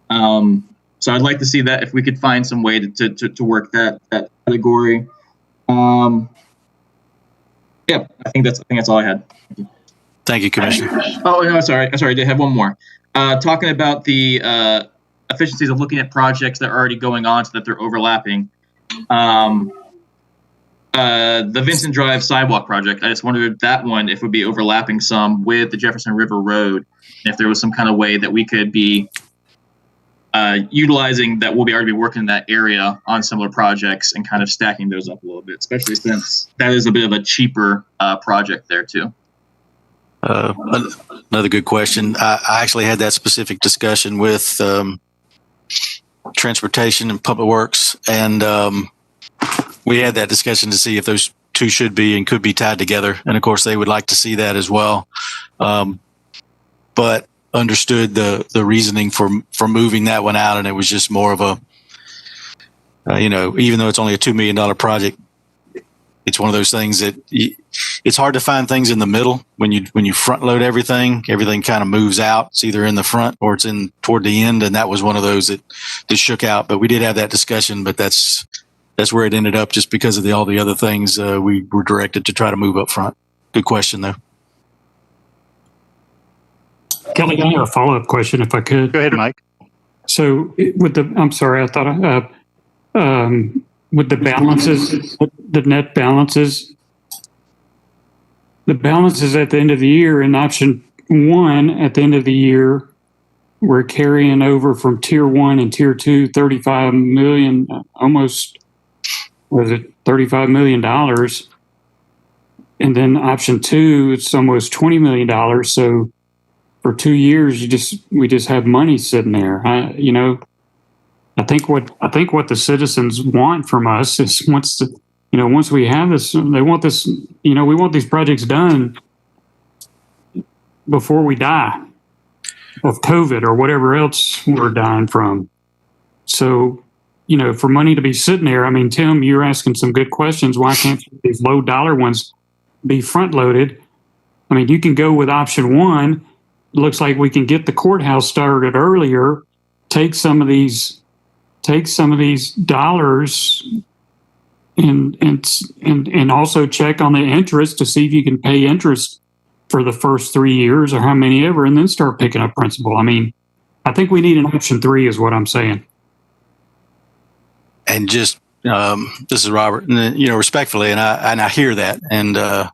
So I'd like to see that if we could find some way to work that category. Yeah, I think that's all I had. Thank you, Commissioner. Oh, no, sorry. I did have one more. Talking about the efficiencies of looking at projects that are already going on so that they're overlapping. The Vincent Drive sidewalk project, I just wondered if that one, if it would be overlapping some with the Jefferson River Road, and if there was some kind of way that we could be utilizing that we'll be already working in that area on similar projects and kind of stacking those up a little bit, especially since that is a bit of a cheaper project there too. Another good question. I actually had that specific discussion with Transportation and Public Works, and we had that discussion to see if those two should be and could be tied together. And of course, they would like to see that as well. But understood the reasoning for moving that one out, and it was just more of a, even though it's only a $2 million project, it's one of those things that it's hard to find things in the middle. When you front load everything kind of moves out. It's either in the front or it's in toward the end, and that was one of those that just shook out. But we did have that discussion, but that's where it ended up, just because of all the other things we were directed to try to move up front. Good question, though. Kelly, I have a follow-up question, if I could. Go ahead, Mike. So with the balances, the net balances, the balances at the end of the year in option 1 at the end of the year, we're carrying over from tier 1 and tier 2, 35 million, almost, was it $35 million? And then option 2, it's almost $20 million. So for 2 years, we just have money sitting there. I think what the citizens want from us is once we have this, they want this, we want these projects done before we die of COVID or whatever else we're dying from. So, for money to be sitting there, I mean, Tim, you're asking some good questions. Why can't these low dollar ones be front loaded? I mean, you can go with option 1. Looks like we can get the courthouse started earlier, take some of these dollars and also check on the interest to see if you can pay interest for the first 3 years or how many ever, and then start picking up principal. I mean, I think we need an option 3 is what I'm saying. And just, this is Robert, and respectfully, and I hear that. And that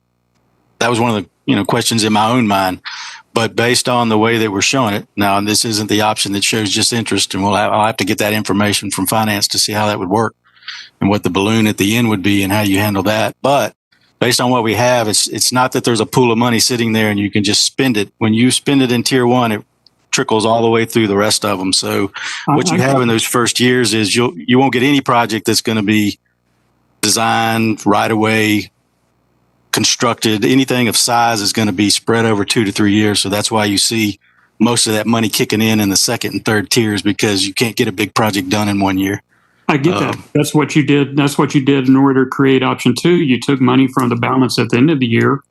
was one of the, questions in my own mind. But based on the way that we're showing it now, and this isn't the option that shows just interest, and I'll have to get that information from finance to see how that would work and what the balloon at the end would be and how you handle that. But based on what we have, it's not that there's a pool of money sitting there and you can just spend it. When you spend it in tier 1, it trickles all the way through the rest of them. So what you have in those first years is you won't get any project that's going to be designed right away, constructed. Anything of size is going to be spread over 2 to 3 years. So that's why you see most of that money kicking in the second and third tiers, because you can't get a big project done in 1 year. I get that. That's what you did. That's what you did in order to create option 2. You took money from the balance at the end of the year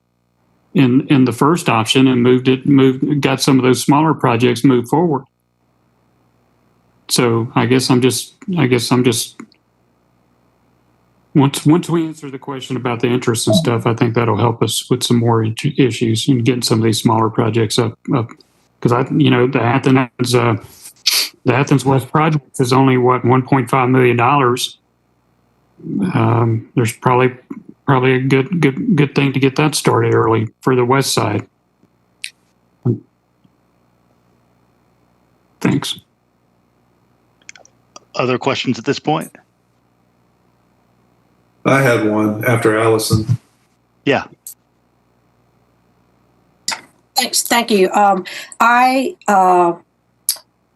in the first option and got some of those smaller projects moved forward. So I guess I'm just once we answer the question about the interest and stuff, I think that'll help us with some more issues and getting some of these smaller projects up. Because the Athens West project is only $1.5 million. There's probably a good thing to get that started early for the west side. Thanks. Other questions at this point? I had one after Allison. Yeah. Thanks. Thank you. I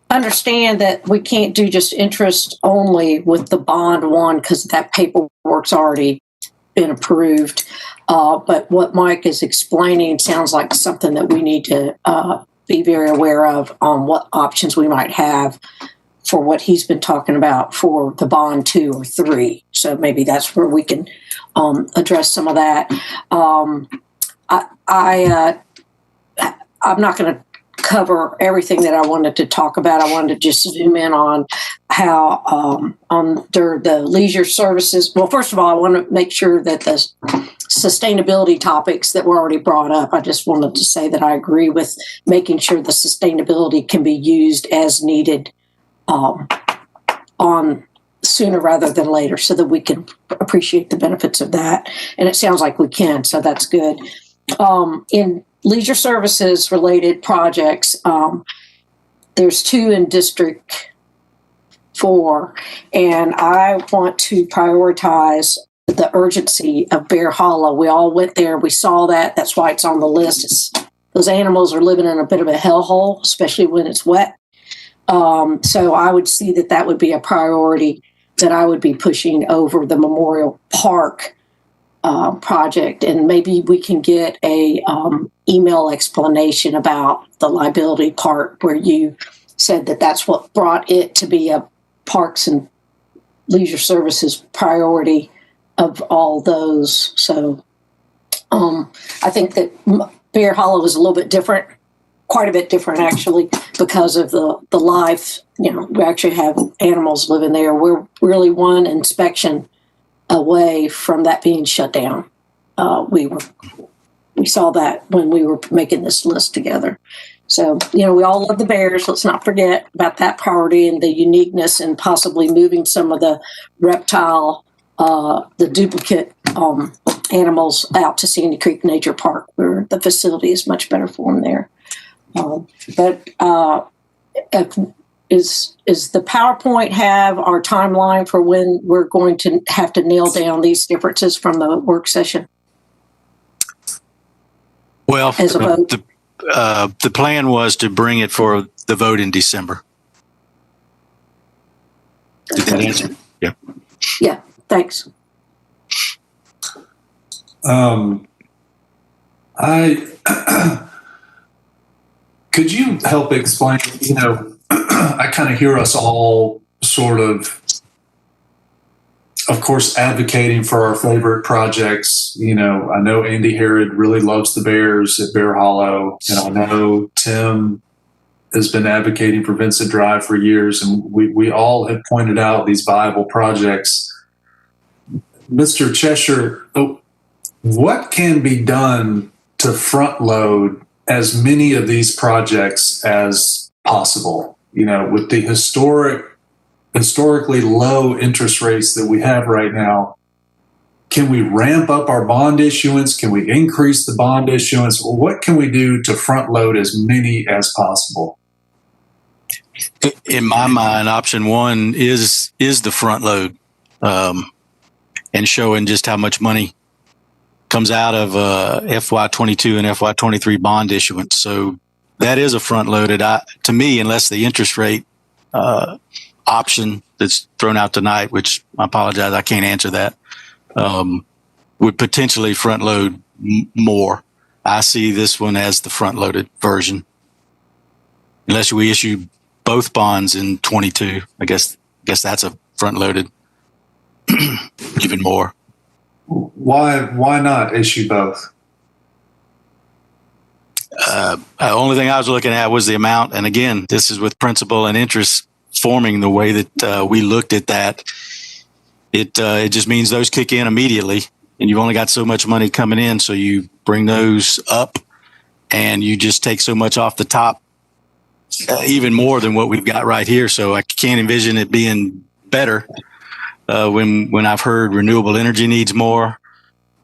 understand that we can't do just interest only with the bond one because that paperwork's already been approved. But what Mike is explaining sounds like something that we need to be very aware of on what options we might have for what he's been talking about for the bond 2 or 3. So maybe that's where we can address some of that. I'm not going to cover everything that I wanted to talk about. I wanted to just zoom in on how under the leisure services. Well, first of all, I want to make sure that the sustainability topics that were already brought up, I just wanted to say that I agree with making sure the sustainability can be used as needed on sooner rather than later so that we can appreciate the benefits of that. And it sounds like we can, so that's good. In leisure services related projects, there's 2 in District for. And I want to prioritize the urgency of Bear Hollow. We all went there. We saw that. That's why it's on the list. Those animals are living in a bit of a hellhole, especially when it's wet. So I would see that would be a priority that I would be pushing over the Memorial Park project. And maybe we can get a email explanation about the liability part where you said that that's what brought it to be a Parks and Leisure Services priority of all those. So I think that Bear Hollow is a little bit different, quite a bit different actually, because of the live, we actually have animals living there. We're really one inspection away from that being shut down. We saw that when we were making this list together. So, we all love the bears. Let's not forget about that priority and the uniqueness and possibly moving some of the reptile, the duplicate animals out to Sandy Creek Nature Park, where the facility is much better for them there. Is the PowerPoint have our timeline for when we're going to have to nail down these differences from the work session? Well, the plan was to bring it for the vote in December. Did that answer? Yeah. Yeah, thanks. Could you help explain, I kind of hear us all sort of course, advocating for our favorite projects. I know Andy Herod really loves the Bears at Bear Hollow, and I know Tim has been advocating for Vincent Drive for years, and we all have pointed out these viable projects. Mr. Cheshire, what can be done to front load as many of these projects as possible? With the historically low interest rates that we have right now, can we ramp up our bond issuance? Can we increase the bond issuance? What can we do to front load as many as possible? In my mind, option one is the front load, and showing just how much money comes out of FY22 and FY23 bond issuance. So that is a front loaded, to me, unless the interest rate option that's thrown out tonight, which I apologize, I can't answer that, would potentially front load more. I see this one as the front loaded version. Unless we issue both bonds in 22, I guess that's a front loaded even more. Why not issue both? The only thing I was looking at was the amount. And again, this is with principal and interest forming the way that we looked at that. It just means those kick in immediately, and you've only got so much money coming in. So you bring those up and you just take so much off the top, even more than what we've got right here. So I can't envision it being better. When I've heard renewable energy needs more,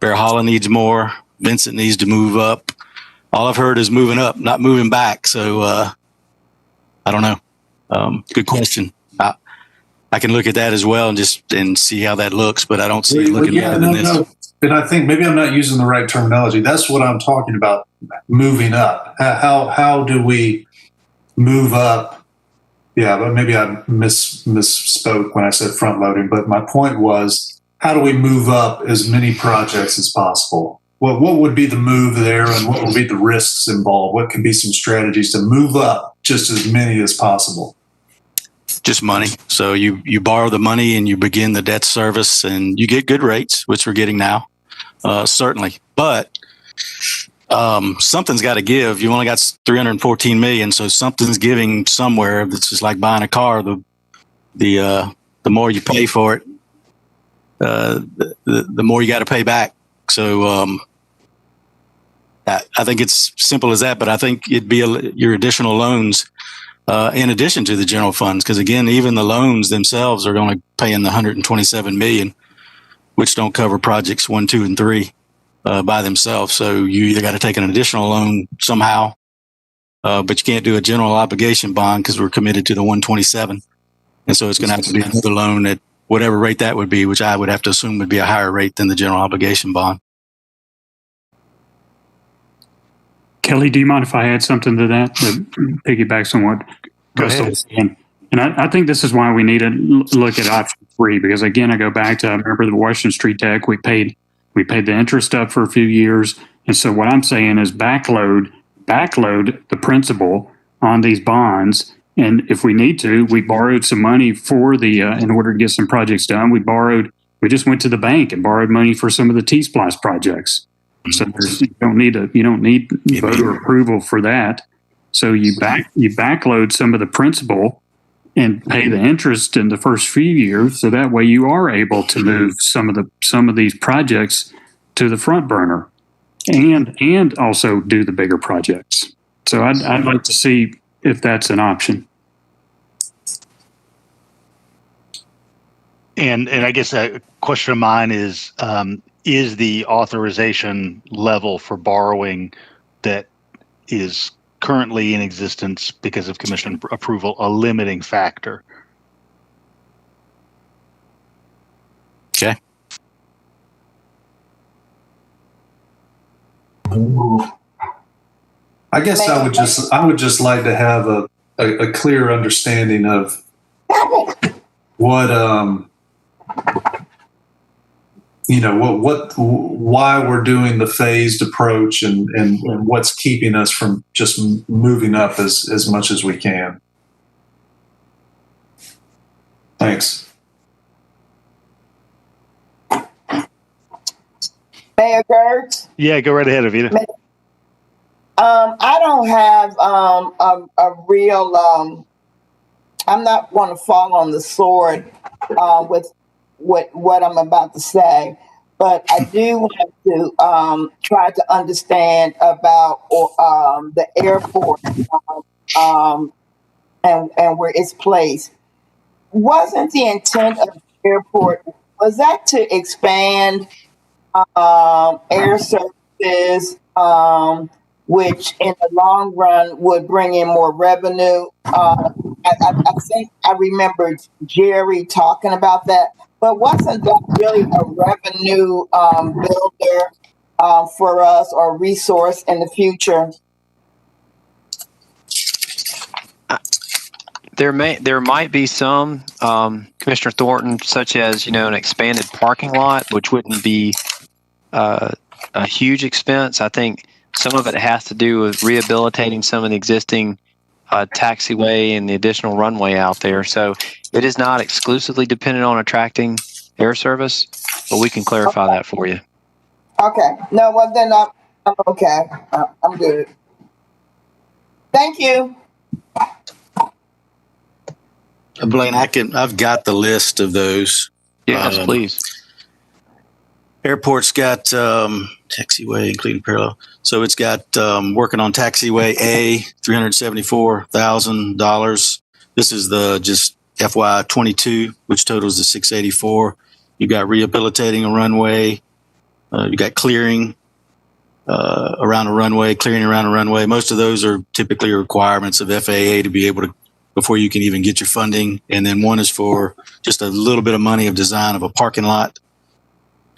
Bear Hollow needs more, Vincent needs to move up. All I've heard is moving up, not moving back. So I don't know. Good question. I can look at that as well and see how that looks, but I don't see it looking better than this. No. And I think maybe I'm not using the right terminology. That's what I'm talking about. Moving up. How do we move up? Yeah, but maybe I misspoke when I said front loading. But my point was, how do we move up as many projects as possible? What would be the move there, and what would be the risks involved? What could be some strategies to move up just as many as possible? Just money. So you borrow the money and you begin the debt service, and you get good rates, which we're getting now, certainly. But something's got to give. You only got $314 million, so something's giving somewhere. It's just like buying a car. The more you pay for it, the more you got to pay back. So I think it's simple as that. But I think it'd be your additional loans in addition to the general funds, because again, even the loans themselves are going to pay in the $127 million, which don't cover projects 1, 2, and 3. By themselves. So you either got to take an additional loan somehow, but you can't do a general obligation bond because we're committed to the 127. And so it's going to have to be another loan at whatever rate that would be, which I would have to assume would be a higher rate than the general obligation bond. Kelly, do you mind if I add something to that piggybacks on what Crystal was saying? And I think this is why we need to look at option 3, because again, I go back to, I remember the Washington Street Tech, we paid the interest up for a few years. And so what I'm saying is backload the principal on these bonds. And if we need to, we borrowed some money for in order to get some projects done. We just went to the bank and borrowed money for some of the T-SPLOST projects. So you don't need voter approval for that. So you backload some of the principal and pay the interest in the first few years. So that way you are able to move some of these projects to the front burner and also do the bigger projects. So I'd like to see if that's an option. And I guess a question of mine is the authorization level for borrowing that is currently in existence because of commission approval a limiting factor? Okay. I guess I would just like to have a clear understanding of what why we're doing the phased approach and what's keeping us from just moving up as much as we can. Thanks. Mayor Gertz? Yeah, go right ahead, Avita. I don't have a real, I'm not going to fall on the sword with what I'm about to say, but I do want to try to understand about the airport and where it's placed. Wasn't the intent of the airport, was that to expand air services, which in the long run would bring in more revenue? I think I remember Jerry talking about that, but wasn't that really a revenue builder for us or resource in the future? There might be some, Commissioner Thornton, such as an expanded parking lot, which wouldn't be a huge expense. I think some of it has to do with rehabilitating some of the existing taxiway and the additional runway out there. So it is not exclusively dependent on attracting air service, but we can clarify that for you. Okay. No, well then I'm okay. I'm good. Thank you. Blaine, I've got the list of those. Yes, please. Airport's got taxiway, including parallel. So it's got working on taxiway A, $374,000. This is the just FY22, which totals the $684. You got rehabilitating a runway. You got clearing around a runway, clearing around a runway. Most of those are typically requirements of FAA to be able to, before you can even get your funding. And then one is for just a little bit of money of design of a parking lot.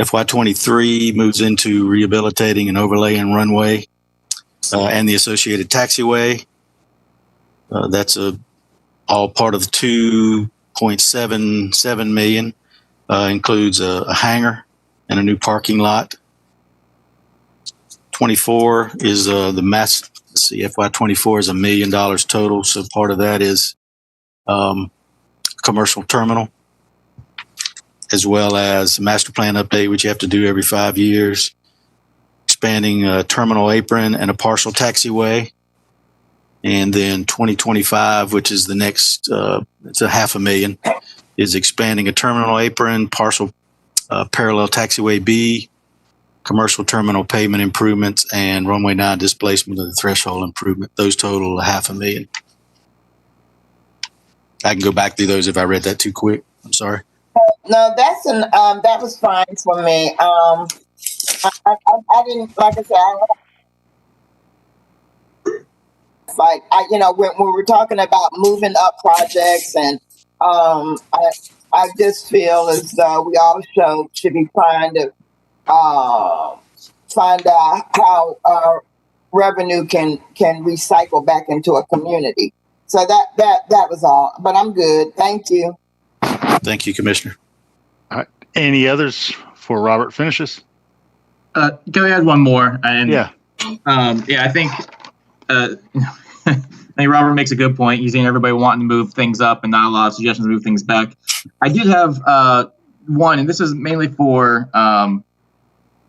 FY23 moves into rehabilitating and overlaying runway and the associated taxiway. That's all part of the $2.77 million. Includes a hangar and a new parking lot. 24 is the mass. Let's see, FY24 is $1 million total. So part of that is commercial terminal, as well as master plan update, which you have to do every 5 years. Expanding a terminal apron and a partial taxiway. And then 2025, which is the next, it's a $500,000, is expanding a terminal apron, partial parallel taxiway B, commercial terminal pavement improvements, and runway 9 displacement of the threshold improvement. Those total $500,000. I can go back through those if I read that too quick. I'm sorry. No, that's that was fine for me. I didn't, like I said, when we were talking about moving up projects and I just feel as though we also should be trying to find out how revenue can recycle back into a community. So that was all. But I'm good. Thank you. Thank you, Commissioner. All right. Any others before Robert finishes? Can I add one more? And Yeah. I think I think Robert makes a good point. He's saying everybody wanting to move things up and not a lot of suggestions to move things back. I did have one, and this is mainly for I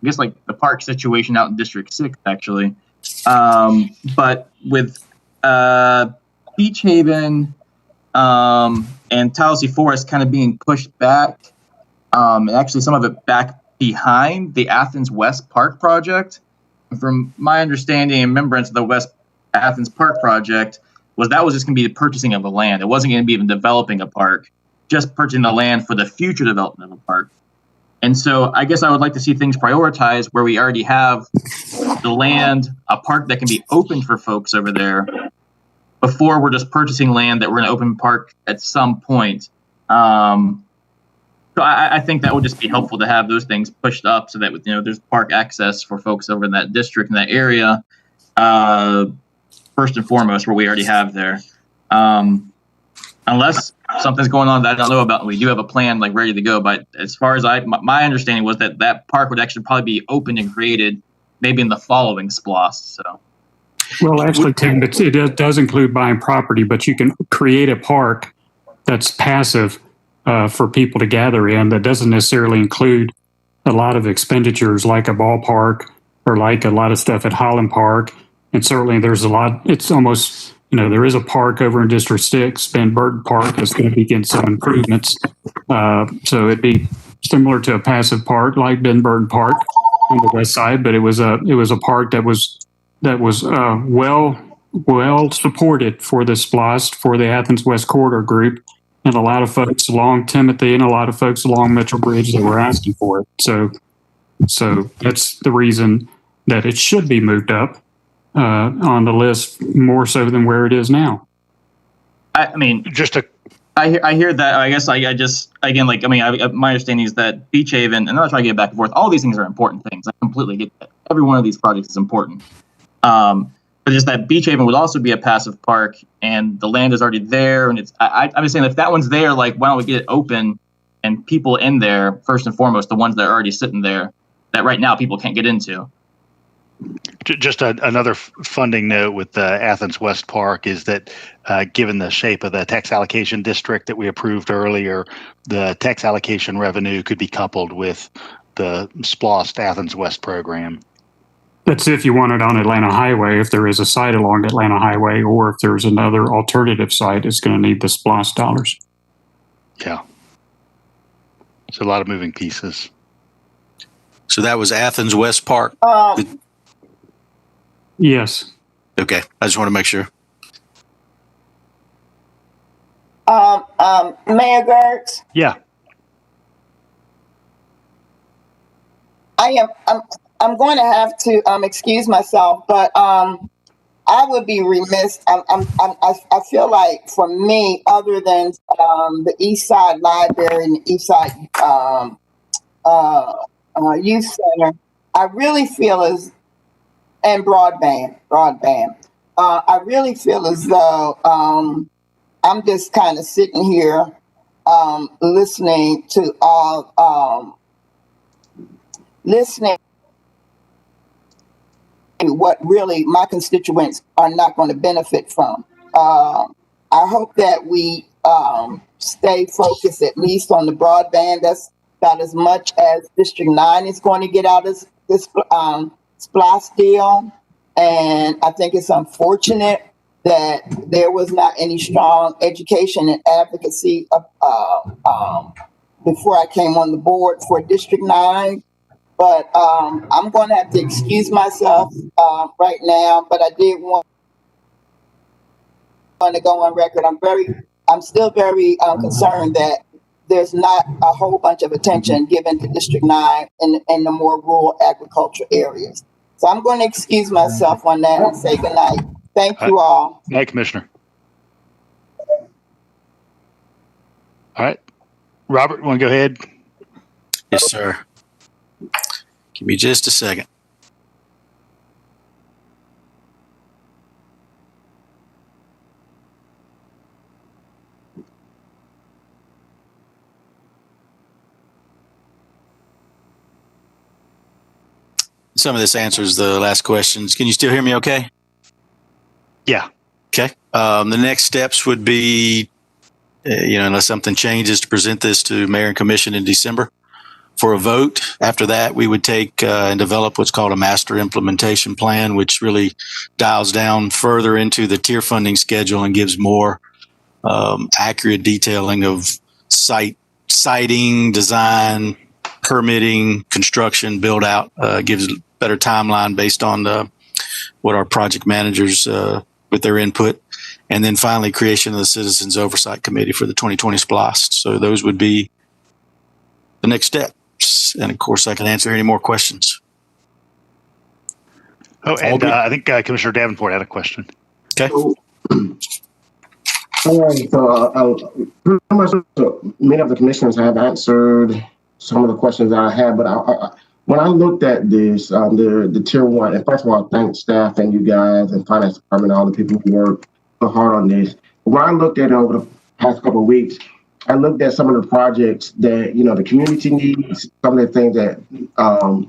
guess like the park situation out in District 6, actually. But with Beach Haven and Tallahassee Forest kind of being pushed back, and actually some of it back behind the Athens West Park project. From my understanding and remembrance of the West Athens Park project, was just going to be the purchasing of the land. It wasn't going to be even developing a park, just purchasing the land for the future development of a park. And so I guess I would like to see things prioritized where we already have the land, a park that can be opened for folks over there, before we're just purchasing land that we're going to open park at some point. So I think that would just be helpful to have those things pushed up so that there's park access for folks over in that district, in that area, first and foremost, where we already have there. Unless something's going on that I don't know about, we do have a plan like ready to go. But as far as my understanding was that park would actually probably be opened and created maybe in the following SPLOST. So. Well, actually, Tim, it does include buying property, but you can create a park that's passive for people to gather in. That doesn't necessarily include a lot of expenditures like a ballpark or like a lot of stuff at Holland Park. And certainly there's a lot, it's almost, there is a park over in District 6, Ben Burton Park, that's going to begin some improvements. So it'd be similar to a passive park like Ben Burton Park on the west side, but it was a park that was well supported for the SPLOST, for the Athens West Corridor group, and a lot of folks along Timothy and a lot of folks along Metro Bridge that were asking for it. So that's the reason that it should be moved up on the list more so than where it is now. I hear that. I guess I just, again, my understanding is that Beach Haven, and I'm not trying to get back and forth, all these things are important things. I completely get that. Every one of these projects is important. But just that Beach Haven would also be a passive park, and the land is already there. And I'm just saying, if that one's there, why don't we get it open and people in there, first and foremost, the ones that are already sitting there that right now people can't get into. Just another funding note with the Athens West Park is that given the shape of the tax allocation district that we approved earlier, the tax allocation revenue could be coupled with the SPLOST Athens West program. That's if you want it on Atlanta Highway, if there is a site along Atlanta Highway, or if there's another alternative site, it's going to need the SPLOST dollars. Yeah. It's a lot of moving pieces. So that was Athens West Park? Yes. Okay. I just want to make sure. Mayor Gertz? Yeah. I'm going to have to excuse myself, but I would be remiss. I feel like for me, other than the East Side Library and the East Side Youth Center, I really feel and broadband. I really feel as though I'm just kind of sitting here listening to what really my constituents are not going to benefit from. I hope that we stay focused at least on the broadband. That's about as much as District 9 is going to get out of this SPLOST deal. And I think it's unfortunate that there was not any strong education and advocacy before I came on the board for District 9. But I'm going to have to excuse myself right now. But I did want to go on record. I'm still very concerned that there's not a whole bunch of attention given to District 9 in the more rural agriculture areas. So I'm going to excuse myself on that and say goodnight. Thank you all. Hey, Commissioner. All right. Robert, want to go ahead? Yes, sir. Give me just a second. Some of this answers the last questions. Can you still hear me okay? Yeah. Okay. The next steps would be, unless something changes, to present this to Mayor and Commission in December for a vote. After that, we would take and develop what's called a master implementation plan, which really dials down further into the tier funding schedule and gives more accurate detailing of siting, design, permitting, construction, build out, gives a better timeline based on what our project managers with their input. And then finally, creation of the Citizens Oversight Committee for the 2020 SPLOST. So those would be the next steps. And of course, I can answer any more questions. Oh, and I think Commissioner Davenport had a question. Okay. All right. So pretty much many of the commissioners have answered some of the questions that I had, but when I looked at this, the tier one, and first of all, thank staff and you guys and finance department, all the people who worked so hard on this. When I looked at it over the past couple of weeks, I looked at some of the projects that, the community needs, some of the things that are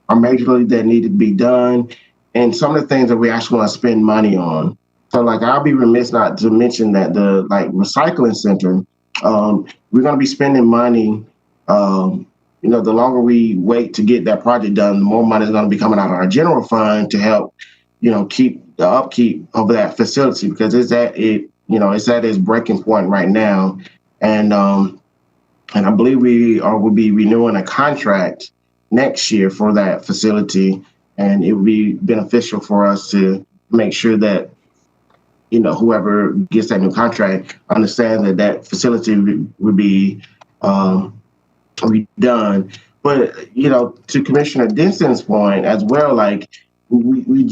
majorly that need to be done, and some of the things that we actually want to spend money on. So I'll be remiss not to mention that the recycling center, we're going to be spending money. The longer we wait to get that project done, the more money is going to be coming out of our general fund to help, keep the upkeep of that facility, because it's at its breaking point right now. And I believe we will be renewing a contract next year for that facility, and it would be beneficial for us to make sure that whoever gets that new contract understands that facility would be redone. But to Commissioner Denson's point as well, we're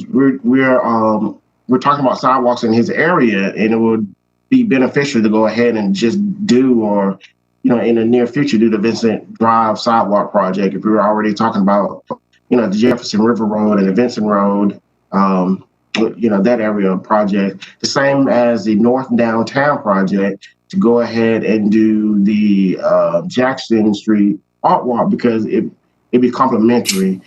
talking about sidewalks in his area, and it would be beneficial to go ahead and just do, or in the near future, do the Vincent Drive sidewalk project. If we were already talking about the Jefferson River Road and the Vincent Road, that area project, the same as the North Downtown project, to go ahead and do the Jackson Street Art Walk, because it'd be complementary.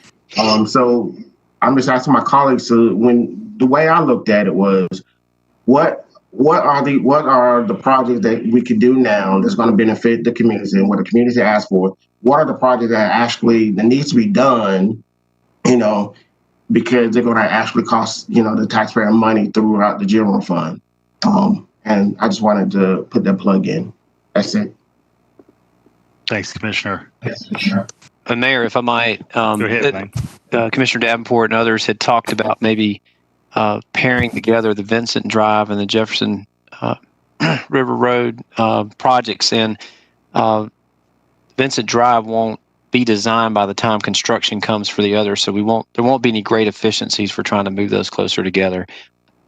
So I'm just asking my colleagues, so when the way I looked at it was, what are the projects that we could do now that's going to benefit the community and what the community asked for? What are the projects that needs to be done, because they're going to actually cost, the taxpayer money throughout the general fund. And I just wanted to put that plug in. That's it. Thanks, Commissioner. Yes, sure. Mayor, if I might, Go ahead, Commissioner Davenport and others had talked about maybe pairing together the Vincent Drive and the Jefferson River Road projects. And Vincent Drive won't be designed by the time construction comes for the other, so there won't be any great efficiencies for trying to move those closer together,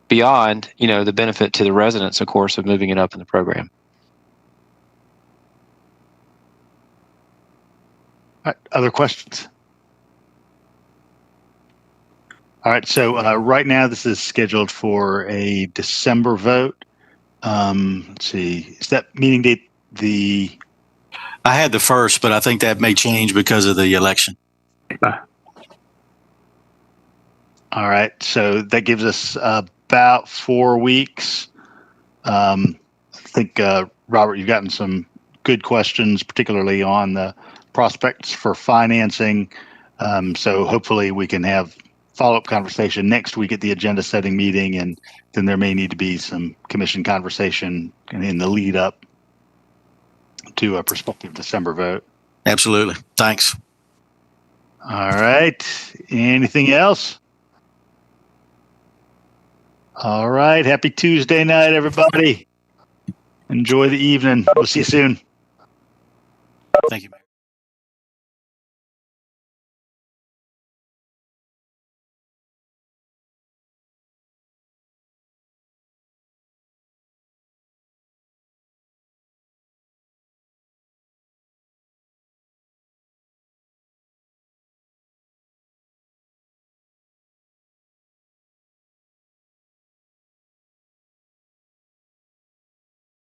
beyond the benefit to the residents, of course, of moving it up in the program. All right, other questions? All right, so right now this is scheduled for a December vote. Let's see, is that meeting date I had the first, but I think that may change because of the election. All right, so that gives us about 4 weeks. I think, Robert, you've gotten some good questions, particularly on the prospects for financing. So hopefully we can have follow-up conversation next week at the agenda setting meeting, and then there may need to be some commission conversation in the lead up to a prospective December vote. Absolutely. Thanks. All right. Anything else? All right. Happy Tuesday night, everybody. Enjoy the evening. We'll see you soon. Thank you.